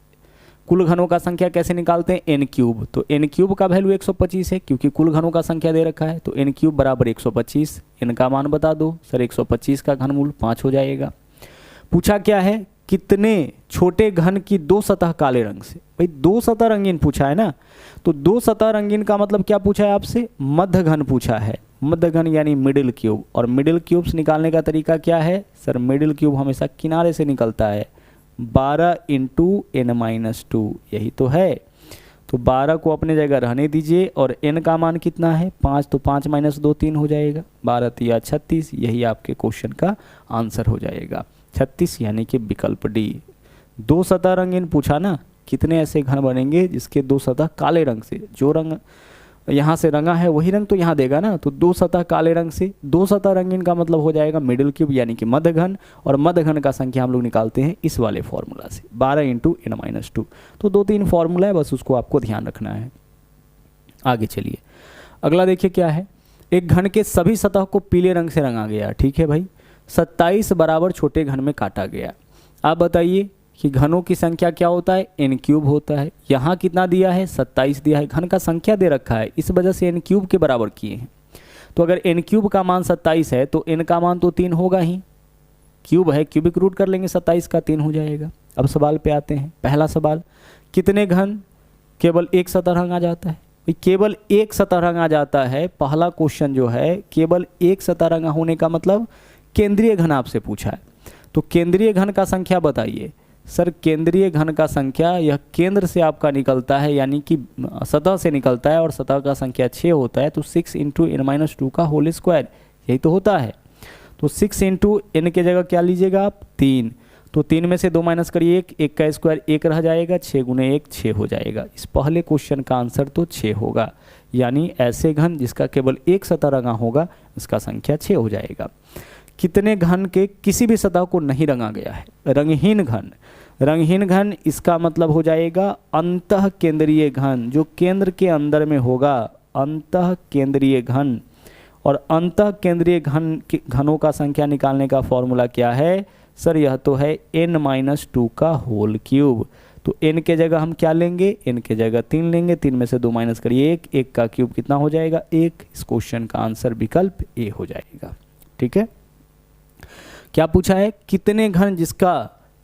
कुल घनों का संख्या कैसे निकालते हैं, n क्यूब। तो n क्यूब का वैल्यू 125 है क्योंकि कुल घनों का संख्या दे रखा है, तो n क्यूब बराबर 125। n का मान बता दो सर, 125 का घनमूल 5 हो जाएगा। पूछा क्या है, कितने छोटे घन की दो सतह काले रंग से। भाई दो सतह रंगीन पूछा है ना, तो दो सतह रंगीन का मतलब क्या पूछा है आपसे, मध्य घन पूछा है। मध्य घन यानी मिडिल क्यूब, और मिडिल क्यूब्स निकालने का तरीका क्या है सर, मिडिल क्यूब हमेशा किनारे से निकलता है, 12 × n-2 यही तो है। तो 12 को अपने जगह रहने दीजिए, और n का मान कितना है 5, तो 5 - 2 3 हो जाएगा, 12 × 3 = 36, यही आपके क्वेश्चन का आंसर हो जाएगा 36 यानी कि विकल्प डी। दो सतह रंगीन पूछा ना, कितने ऐसे घन बनेंगे जिसके दो सतह काले रंग से, जो रंग यहाँ से रंगा है वही रंग तो यहाँ देगा ना, तो दो सतह काले रंग से। दो सतह रंगीन का मतलब हो जाएगा मिडिल क्यूब यानी कि मध्य घन, और मध्य घन का संख्या हम लोग निकालते हैं इस वाले फॉर्मूला से, 12 × n-2। तो 2-3 फॉर्मूला है, बस उसको आपको ध्यान रखना है। आगे चलिए, अगला देखिए क्या है। एक घन के सभी सतह को पीले रंग से रंगा गया, ठीक है भाई। 27 बराबर छोटे घन में काटा गया। आप बताइए कि घनों की संख्या क्या होता है, n क्यूब होता है। यहाँ कितना दिया है, 27 दिया है, घन का संख्या दे रखा है, इस वजह से n क्यूब के बराबर किए हैं। तो अगर n क्यूब का मान 27 है तो n का मान तो 3 होगा ही, क्यूब है, क्यूबिक रूट कर लेंगे, 27 का 3 हो जाएगा। अब सवाल पे आते हैं। पहला सवाल, कितने घन केवल एक सतह रंगा जाता है। केवल एक सतह रंगा जाता है, पहला क्वेश्चन जो है केवल एक सतह रंगा होने का मतलब केंद्रीय घन आपसे पूछा है। तो केंद्रीय घन का संख्या बताइए सर। केंद्रीय घन का संख्या यह केंद्र से आपका निकलता है यानी कि सतह से निकलता है, और सतह का संख्या 6 होता है, तो 6 × n-2 का होल स्क्वायर, यही तो होता है। तो 6 × n के जगह क्या लीजिएगा आप, 3। तो 3 में से 2 माइनस करिए, 1 का स्क्वायर 1 रह जाएगा, 6 × 1 6 हो जाएगा। इस पहले क्वेश्चन का आंसर तो 6 होगा, यानी ऐसे घन जिसका केवल एक सतह रंगा होगा इसका संख्या 6 हो जाएगा। कितने घन के किसी भी सतह को नहीं रंगा गया है, रंगहीन घन। रंगहीन घन इसका मतलब हो जाएगा अंतः केंद्रीय घन, जो केंद्र के अंदर में होगा, अंतः केंद्रीय घन। और अंतः केंद्रीय घनों का संख्या निकालने का फॉर्मूला क्या है सर, यह तो है n-2 का होल क्यूब। तो n के जगह हम क्या लेंगे, n के जगह 3 लेंगे, 3 में से 2 माइनस करिए 1, 1 का क्यूब कितना हो जाएगा 1। इस क्वेश्चन का आंसर विकल्प ए हो जाएगा, ठीक है। क्या पूछा है, कितने घन जिसका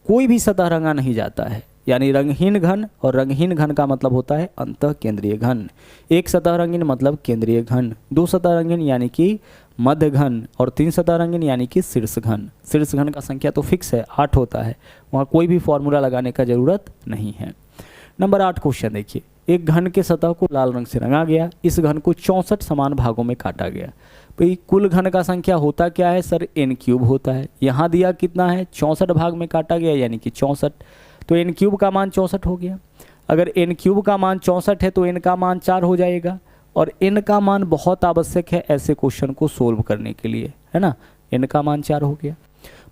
कोई भी सतह रंगा नहीं जाता है, यानी रंगहीन घन, और रंगहीन घन का मतलब होता है अंतः केंद्रीय घन। एक सतह रंगीन मतलब केंद्रीय घन, दो सतह रंगीन यानी कि मध्य घन, और तीन सतह रंगीन यानी कि शीर्ष घन। शीर्ष घन का संख्या तो फिक्स है, 8 होता है, वहाँ कोई भी फॉर्मूला लगाने का जरूरत नहीं है। नंबर 8 क्वेश्चन देखिए। एक घन के सतह को लाल रंग से रंगा गया, इस घन को 64 समान भागों में काटा गया। भाई कुल घन का संख्या होता क्या है सर, n क्यूब होता है। यहाँ दिया कितना है, 64 भाग में काटा गया यानी कि 64, तो n क्यूब का मान 64 हो गया। अगर n क्यूब का मान 64 है तो n का मान 4 हो जाएगा, और n का मान बहुत आवश्यक है ऐसे क्वेश्चन को सोल्व करने के लिए, है ना। n का मान 4 हो गया।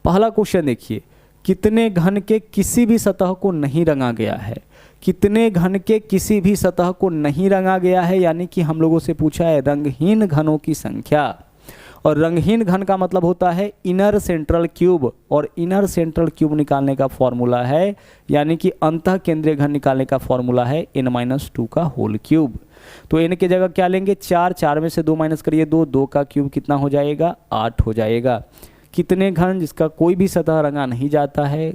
पहला क्वेश्चन देखिए, कितने घन के किसी भी सतह को नहीं रंगा गया है। कितने घन के किसी भी सतह को नहीं रंगा गया है, यानी कि हम लोगों से पूछा है रंगहीन घनों की संख्या। और रंगहीन घन का मतलब होता है इनर सेंट्रल क्यूब, और इनर सेंट्रल क्यूब निकालने का फॉर्मूला है, यानी कि अंतः केंद्रीय घन निकालने का फॉर्मूला है n-2 का होल क्यूब। तो n के जगह क्या लेंगे, 4, 4 में से 2 माइनस करिए 2, 2 का क्यूब कितना हो जाएगा 8 हो जाएगा। कितने घन जिसका कोई भी सतह रंगा नहीं जाता है,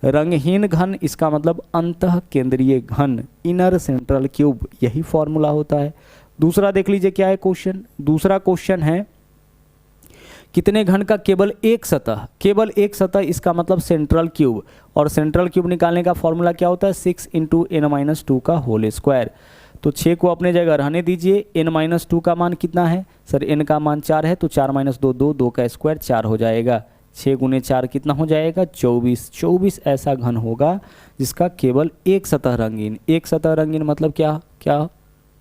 रंगहीन घन इसका मतलब अंतः केंद्रीय घन, इनर सेंट्रल क्यूब, यही फॉर्मूला होता है। दूसरा देख लीजिए क्या है क्वेश्चन। दूसरा क्वेश्चन है कितने घन का केवल एक सतह, केवल एक सतह इसका मतलब सेंट्रल क्यूब, और सेंट्रल क्यूब निकालने का फॉर्मूला क्या होता है 6 × n-2 का होल स्क्वायर। तो 6 को अपने जगह रहने दीजिए, n-2 का मान कितना है सर, n का मान 4 है तो 4 - 2 2, 2 का स्क्वायर 4 हो जाएगा, 6 × 4 कितना हो जाएगा 24। 24 ऐसा घन होगा जिसका केवल एक सतह रंगीन, एक सतह रंगीन मतलब क्या क्या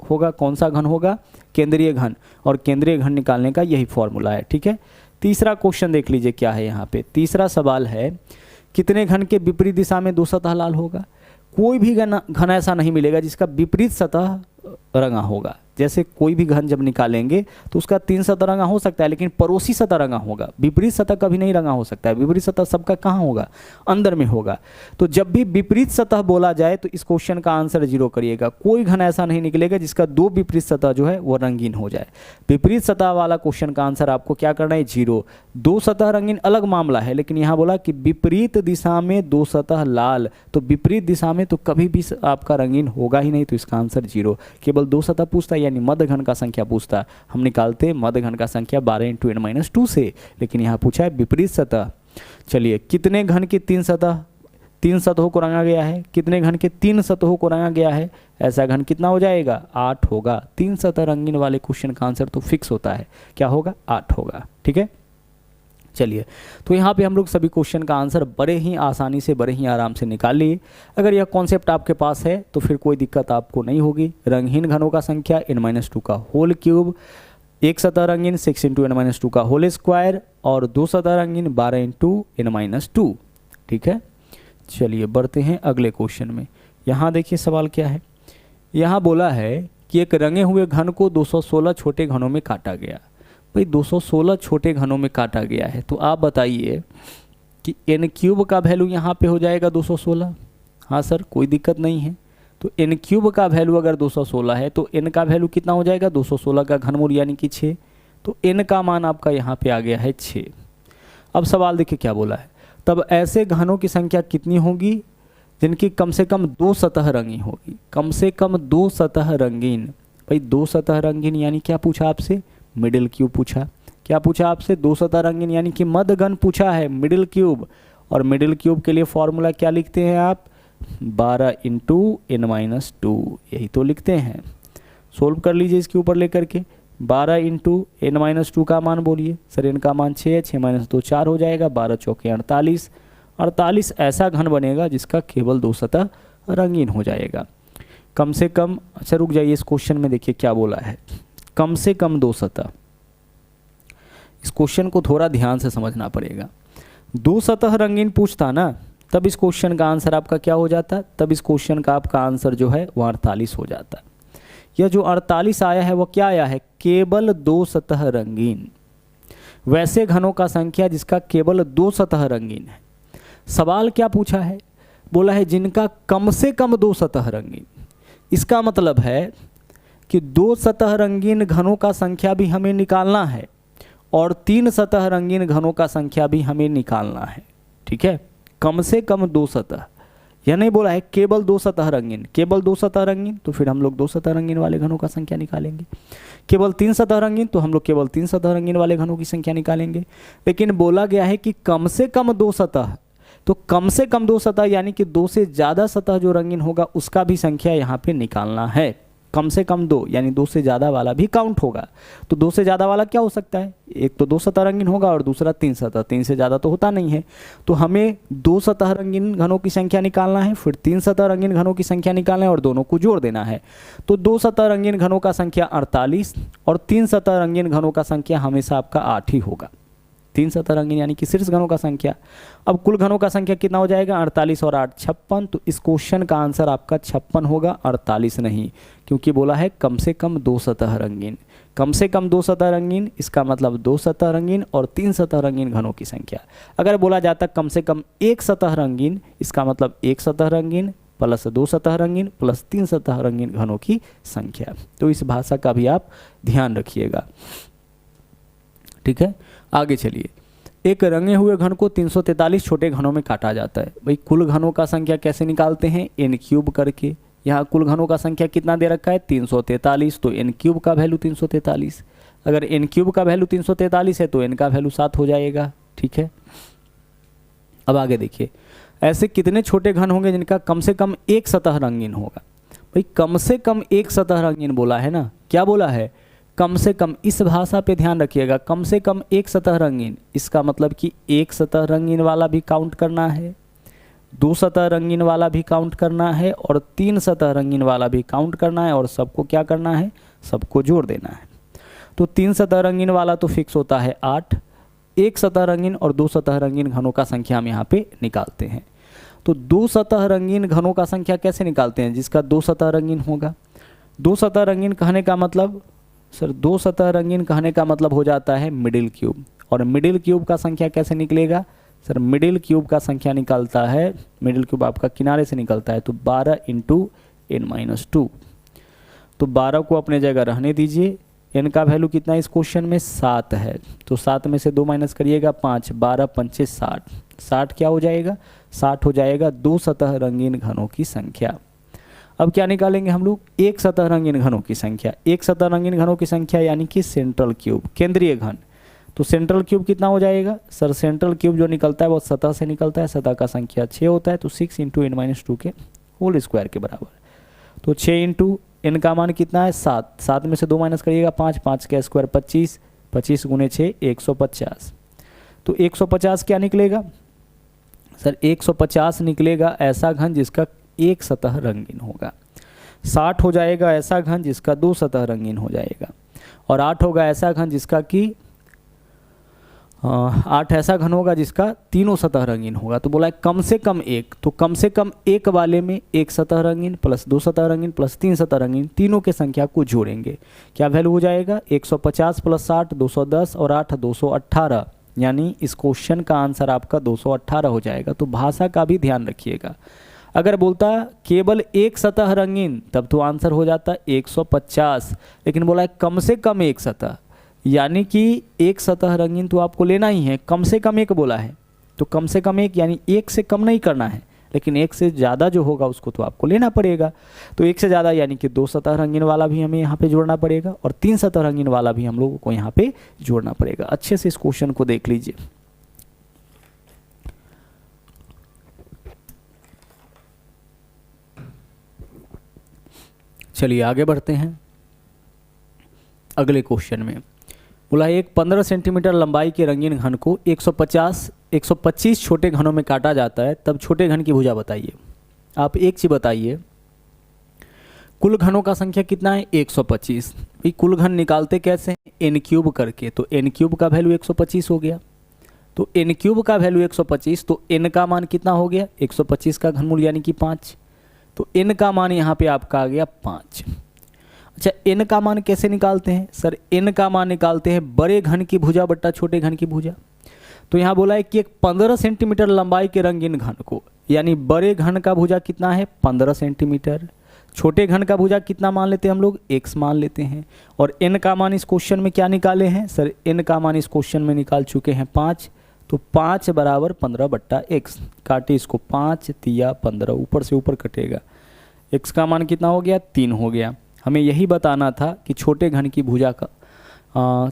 होगा, कौन सा घन होगा, केंद्रीय घन, और केंद्रीय घन निकालने का यही फॉर्मूला है। ठीक है, तीसरा क्वेश्चन देख लीजिए क्या है यहाँ पे। तीसरा सवाल है कितने घन के विपरीत दिशा में दो सतह लाल होगा। कोई भी घन ऐसा नहीं मिलेगा जिसका विपरीत सतह रंगा होगा। जैसे कोई भी घन जब निकालेंगे तो उसका 3 सतह रंगा हो सकता है, लेकिन पड़ोसी सतह रंगा होगा, विपरीत सतह कभी नहीं रंगा हो सकता है। विपरीत सतह सबका कहाँ होगा, अंदर में होगा। तो जब भी विपरीत सतह बोला जाए तो इस क्वेश्चन का आंसर 0 करिएगा। कोई घन ऐसा नहीं निकलेगा जिसका दो विपरीत सतह जो है वो रंगीन हो जाए। विपरीत सतह वाला क्वेश्चन का आंसर आपको क्या करना है 0। दो सतह रंगीन अलग मामला है, लेकिन यहाँ बोला कि विपरीत दिशा में दो सतह लाल, तो विपरीत दिशा में तो कभी भी आपका रंगीन होगा ही नहीं, तो इसका आंसर 0। केवल दो सतह पूछता है यानी मध्य घन का संख्या पूछता, हम निकालते मध्य घन का संख्या 12 × n-2 से, लेकिन यहाँ पूछा है विपरीत सतह। चलिए कितने घन की 3 सतह, 3 सतहों को रंगा गया है, कितने घन के 3 सतहों को रंगा गया है, ऐसा घन कितना हो जाएगा 8 होगा। 3 सतह रंगीन वाले क्वेश्चन का आंसर तो फिक्स होता है, क्या होगा 8 होगा। ठीक है, चलिए तो यहाँ पे हम लोग सभी क्वेश्चन का आंसर बड़े ही आसानी से, बड़े ही आराम से निकाल लिए। अगर यह कॉन्सेप्ट आपके पास है तो फिर कोई दिक्कत आपको नहीं होगी। रंगहीन घनों का संख्या n-2 का होल क्यूब, एक सतह रंगीन 6 × n-2 का होल स्क्वायर, और दो सतह रंगीन 12 × n-2। ठीक है, चलिए बढ़ते हैं अगले क्वेश्चन में। यहाँ देखिए सवाल क्या है। यहाँ बोला है कि एक रंगे हुए घन को 216 छोटे घनों में काटा गया। भाई 216 छोटे घनों में काटा गया है, तो आप बताइए कि n³ का वैल्यू यहाँ पे हो जाएगा 216। हाँ सर, कोई दिक्कत नहीं है। तो n³ का वैल्यू अगर 216 है तो n का वैल्यू कितना हो जाएगा 216 का घनमूल यानी कि 6। तो n का मान आपका यहाँ पे आ गया है 6। अब सवाल देखिए क्या बोला है, तब ऐसे घनों की संख्या कितनी होगी जिनकी कम से कम 2 सतह रंगीन होगी। कम से कम 2 सतह रंगीन, भाई 2 सतह रंगीन यानी क्या पूछा आपसे, मिडिल क्यूब पूछा। क्या पूछा आपसे, 2 सतह रंगीन यानी कि मध्य घन पूछा है, मिडिल क्यूब। और मिडिल क्यूब के लिए फॉर्मूला क्या लिखते हैं आप 12 × n-2, यही तो लिखते हैं। सोल्व कर लीजिए इसके ऊपर लेकर के। 12 × n-2 का मान बोलिए सर, n का मान 6 है, 6 - 2 4 हो जाएगा, 12 चौके 48। 48 ऐसा घन बनेगा जिसका केवल 2 सतह रंगीन हो जाएगा। कम से कम, अच्छा रुक जाइए, इस क्वेश्चन में देखिए क्या बोला है, कम से कम 2 सतह। इस क्वेश्चन को थोड़ा ध्यान से समझना पड़ेगा। 2 सतह रंगीन पूछता ना, तब इस क्वेश्चन का आंसर आपका क्या हो जाता, तब इस क्वेश्चन का आपका आंसर जो है वो 48 हो जाता। यह जो 48 आया है वो क्या आया है, केवल 2 सतह रंगीन। वैसे घनों का संख्या जिसका केवल 2 सतह रंगीन है। सवाल क्या पूछा है, बोला है जिनका कम से कम 2 सतह रंगीन। इसका मतलब है कि 2 सतह रंगीन घनों का संख्या भी हमें निकालना है और 3 सतह रंगीन घनों का संख्या भी हमें निकालना है। ठीक है, कम से कम 2 सतह, यह नहीं बोला है केवल 2 सतह रंगीन। केवल 2 सतह रंगीन तो फिर हम लोग 2 सतह रंगीन वाले घनों का संख्या निकालेंगे। केवल 3 सतह रंगीन तो हम लोग केवल 3 सतह रंगीन वाले घनों की संख्या निकालेंगे। लेकिन बोला गया है कि कम से कम 2 सतह, तो कम से कम 2 सतह यानी कि 2 से ज़्यादा सतह जो रंगीन होगा उसका भी संख्या यहाँ पे निकालना है। कम से कम 2 यानी 2 से ज़्यादा वाला भी काउंट होगा। तो 2 से ज़्यादा वाला क्या हो सकता है, एक तो 2 सतह रंगीन होगा और दूसरा 3 सतह। 3 से ज़्यादा तो होता नहीं है। तो हमें 2 सतह रंगीन घनों की संख्या निकालना है, फिर 3 सतह रंगीन घनों की संख्या निकालना है और दोनों को जोड़ देना है। तो 2 सतह रंगीन घनों का संख्या 48 और 3 सतह रंगीन घनों का संख्या हमेशा आपका 8 ही होगा। 3 सतह रंगीन यानी कि शीर्ष घनों का संख्या। अब कुल घनों का संख्या कितना हो जाएगा 48 और 8 56। तो इस क्वेश्चन का आंसर आपका 56 होगा, 48 नहीं, क्योंकि बोला है कम से कम 2 सतह रंगीन। कम से कम 2 सतह रंगीन इसका मतलब 2 सतह रंगीन और 3 सतह रंगीन घनों की संख्या। अगर बोला जाता कम से कम 1 सतह रंगीन, इसका मतलब 1 सतह रंगीन प्लस 2 सतह रंगीन प्लस 3 सतह रंगीन घनों की संख्या। तो इस भाषा का भी आप ध्यान रखिएगा। ठीक है, आगे चलिए। एक रंगे हुए घन को 343 छोटे घनों में काटा जाता है। भाई कुल घनों का संख्या कैसे निकालते हैं, n क्यूब करके। यहाँ कुल घनों का संख्या कितना दे रखा है 343, तो n क्यूब का वैल्यू 343। अगर n क्यूब का वैल्यू 343 है तो n का वैल्यू 7 हो जाएगा। ठीक है, अब आगे देखिए, ऐसे कितने छोटे घन होंगे जिनका कम से कम एक सतह रंगीन होगा। भाई कम से कम एक सतह रंगीन बोला है ना, क्या बोला है, कम से कम। इस भाषा पे ध्यान रखिएगा, कम से कम एक सतह रंगीन, इसका मतलब कि एक सतह रंगीन वाला भी काउंट करना है, 2 सतह रंगीन वाला भी काउंट करना है, और 3 सतह रंगीन वाला भी काउंट करना है, और सबको क्या करना है, सबको जोड़ देना है। तो 3 सतह रंगीन वाला तो फिक्स होता है 8, एक सतह रंगीन और 2 सतह रंगीन घनों का संख्या हम यहाँ पे निकालते हैं। तो 2 सतह रंगीन घनों का संख्या कैसे निकालते हैं, जिसका 2 सतह रंगीन होगा। 2 सतह रंगीन कहने का मतलब सर, 2 सतह रंगीन कहने का मतलब हो जाता है मिडिल क्यूब। और मिडिल क्यूब का संख्या कैसे निकलेगा सर, मिडिल क्यूब का संख्या निकलता है, मिडिल क्यूब आपका किनारे से निकलता है, तो 12 × n-2। तो 12 को अपने जगह रहने दीजिए, n का वैल्यू कितना इस क्वेश्चन में 7 है, तो 7 में से 2 माइनस करिएगा 5, 12 पंचे 60, 60 क्या हो जाएगा, 60 हो जाएगा 2 सतह रंगीन घनों की संख्या। अब क्या निकालेंगे हम लोग, एक सतह रंगीन घनों की संख्या। एक सतह रंगीन घनों की संख्या यानी कि सेंट्रल क्यूब, केंद्रीय घन। तो सेंट्रल क्यूब कितना हो जाएगा सर, सेंट्रल क्यूब जो निकलता है वो सतह से निकलता है, सतह का संख्या 6 होता है, तो 6 × n-2 के होल स्क्वायर के बराबर। तो 6 × n का मान कितना है 7, 7 में से 2 माइनस करिएगा 5, 5 का स्क्वायर 25, 25 × 6 150। तो 150 क्या निकलेगा सर, 150 निकलेगा ऐसा घन जिसका एक सतह रंगीन होगा। 60 हो जाएगा ऐसा घन जिसका 2 सतह रंगीन हो जाएगा, और 8 होगा ऐसा घन जिसका कि 8 ऐसा घन होगा जिसका तीनों सतह रंगीन होगा। तो बोला है कम से कम एक, तो कम से कम एक वाले में एक सतह रंगीन प्लस 2 सतह रंगीन प्लस 3 सतह रंगीन, तीनों के संख्या को जोड़ेंगे, क्या वैल्यू हो जाएगा 150 + 60 210 और 8 218, यानी इस क्वेश्चन का आंसर आपका 218 हो जाएगा। तो भाषा का भी ध्यान रखिएगा, अगर बोलता केवल एक सतह रंगीन तब तो आंसर हो जाता 150, लेकिन बोला है कम से कम एक सतह, यानी कि एक सतह रंगीन तो आपको लेना ही है, कम से कम एक बोला है, तो कम से कम एक यानी एक से कम नहीं करना है, लेकिन एक से ज़्यादा जो होगा उसको तो आपको लेना पड़ेगा। तो एक से ज़्यादा यानी कि 2 सतह रंगीन वाला भी हमें यहाँ पे जोड़ना पड़ेगा, और 3 सतह रंगीन वाला भी हम लोगों को यहाँ पे जोड़ना पड़ेगा। अच्छे से इस क्वेश्चन को देख लीजिए। चलिए आगे बढ़ते हैं अगले क्वेश्चन में। बोला एक 15 सेंटीमीटर लंबाई के रंगीन घन को 125 छोटे घनों में काटा जाता है, तब छोटे घन की भुजा बताइए। आप एक चीज बताइए, कुल घनों का संख्या कितना है 125। कुल घन निकालते कैसे हैं, n क्यूब करके, तो n क्यूब का वैल्यू 125 हो गया। तो n क्यूब का वैल्यू 125, तो n का मान कितना हो गया 125 का घनमूल यानी कि 5, तो n का मान यहाँ पे आपका आ गया 5। अच्छा n का मान कैसे निकालते हैं सर, n का मान निकालते हैं बड़े घन की भुजा बट्टा छोटे घन की भुजा। तो यहाँ बोला है कि एक 15 सेंटीमीटर लंबाई के रंगीन घन को, यानी बड़े घन का भुजा कितना है 15 सेंटीमीटर, छोटे घन का भुजा कितना मान लेते हैं हम लोग x मान लेते हैं, और n का मान इस क्वेश्चन में क्या निकाले हैं सर, n का मान इस क्वेश्चन में निकाल चुके हैं 5, तो 5 = 15/x, काटे इसको 5 तिया 15, ऊपर से ऊपर कटेगा, x का मान कितना हो गया 3 हो गया। हमें यही बताना था कि छोटे घन की भुजा का,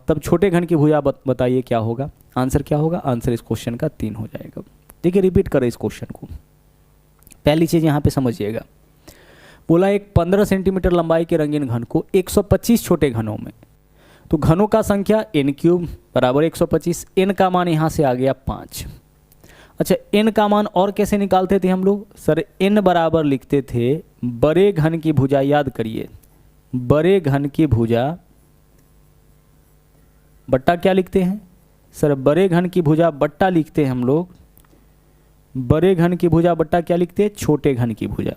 तब छोटे घन की भुजा बताइए क्या होगा, आंसर क्या होगा, आंसर इस क्वेश्चन का 3 हो जाएगा। देखिए रिपीट करें इस क्वेश्चन को, पहली चीज़ यहाँ पे समझिएगा। बोला एक 15 सेंटीमीटर लंबाई के रंगीन घन को 125 छोटे घनों में, तो घनों का संख्या n क्यूब बराबर 125, n का मान यहाँ से आ गया 5। अच्छा n का मान और कैसे निकालते थे हम लोग सर, n बराबर लिखते थे बड़े घन की भुजा, याद करिए बड़े घन की भुजा बट्टा क्या लिखते हैं सर, बड़े घन की भुजा बट्टा लिखते हैं हम लोग, बड़े घन की भुजा बट्टा क्या लिखते हैं छोटे घन की भुजा,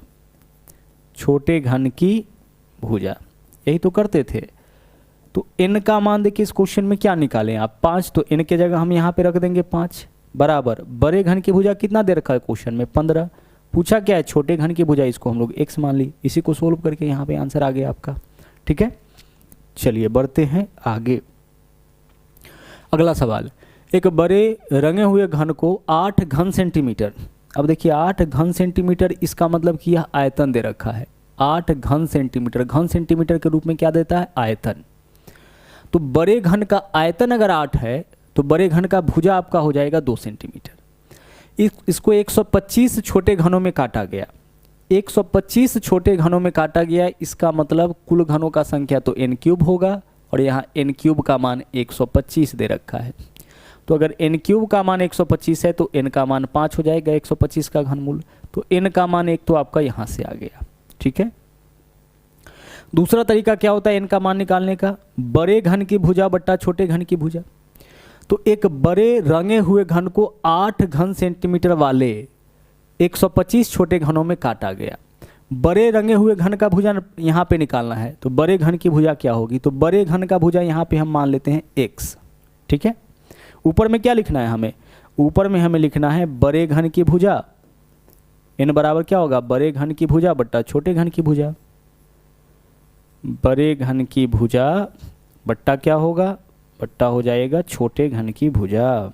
छोटे घन की भुजा, यही तो करते थे। तो n का मान देखिए इस क्वेश्चन में क्या निकालें आप 5, तो n के जगह हम यहाँ पे रख देंगे 5 बराबर बड़े घन की भुजा कितना दे रखा है क्वेश्चन में 15, पूछा क्या है छोटे घन की भुजा, इसको हम लोग x मान ली, इसी को सोल्व करके यहाँ पे आंसर आ गया आपका। ठीक है, चलिए बढ़ते हैं आगे। अगला सवाल, एक बड़े रंगे हुए घन को 8 घन सेंटीमीटर, अब देखिए 8 घन सेंटीमीटर, इसका मतलब कि यह आयतन दे रखा है 8 घन सेंटीमीटर। घन सेंटीमीटर के रूप में क्या देता है? आयतन। तो बड़े घन का आयतन अगर 8 है तो बड़े घन का भुजा आपका हो जाएगा 2 सेंटीमीटर। इसको 125 छोटे घनों में काटा गया, 125 छोटे घनों में काटा गया, इसका मतलब कुल घनों का संख्या तो n क्यूब होगा और यहाँ n क्यूब का मान 125 दे रखा है। तो अगर n क्यूब का मान 125 है तो n का मान 5 हो जाएगा 125 का घनमूल, तो n का मान 1 तो आपका यहाँ से आ गया। ठीक है। दूसरा तरीका क्या होता है n का मान निकालने का? बड़े घन की भुजा बट्टा छोटे घन की भुजा। तो एक बड़े रंगे हुए घन को 8 घन सेंटीमीटर वाले 125 छोटे घनों में काटा गया। बड़े रंगे हुए घन का भुजा यहाँ पे निकालना है, तो बड़े घन की भुजा क्या होगी? तो बड़े घन का भुजा यहाँ पे हम मान लेते हैं x। ठीक है। ऊपर में क्या लिखना है हमें? ऊपर में हमें लिखना है बड़े घन की भुजा, n बराबर क्या होगा? बड़े घन की भुजा बट्टा छोटे घन की भुजा। बड़े घन की भुजा बट्टा क्या होगा? बट्टा हो जाएगा छोटे घन की भुजा।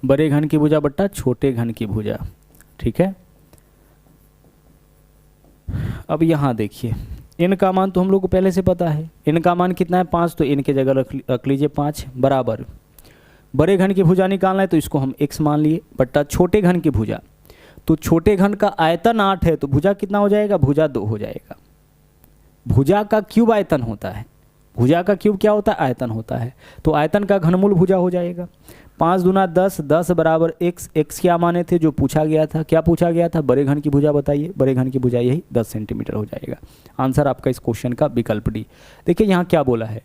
बड़े घन की भुजा बट्टा छोटे घन की भुजा। ठीक है। अब यहाँ देखिए n का मान तो हम लोग को पहले से पता है, n का मान कितना है? 5, तो n के जगह रख लीजिए 5 बराबर बड़े घन की भुजा निकालना है तो इसको हम x मान लिए बट्टा छोटे घन की भुजा। तो छोटे घन का आयतन 8 है तो भुजा कितना हो जाएगा? भुजा 2 हो जाएगा। भुजा का क्यूब आयतन होता है, भुजा का क्यूब क्या होता है? आयतन होता है। तो आयतन का घनमूल भुजा हो जाएगा 5 दूना 10, 10 बराबर x। x क्या माने थे जो पूछा गया था? क्या पूछा गया था? बड़े घन की भुजा बताइए। बड़े घन की भुजा यही 10 सेंटीमीटर हो जाएगा। आंसर आपका इस क्वेश्चन का विकल्प डी। देखिए यहाँ क्या बोला है?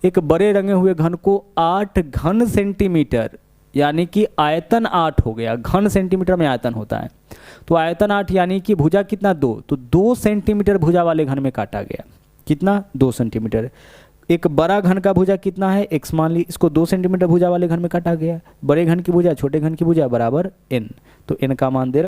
एक बड़े रंगे हुए घन को 8 घन सेंटीमीटर, यानी कि आयतन 8 हो गया। घन सेंटीमीटर में आयतन होता है, तो आयतन 8 यानी कि भुजा कितना? 2, तो 2 सेंटीमीटर भुजा वाले घन में काटा गया। कितना? 2 सेंटीमीटर। एक बड़ा घन का भुजा कितना है? x मान ली, इसको 2 सेंटीमीटर भुजा वाले घन में काटा गया। बड़े घन की भुजा छोटे घन की भुजा बराबर n, तो n का मान दे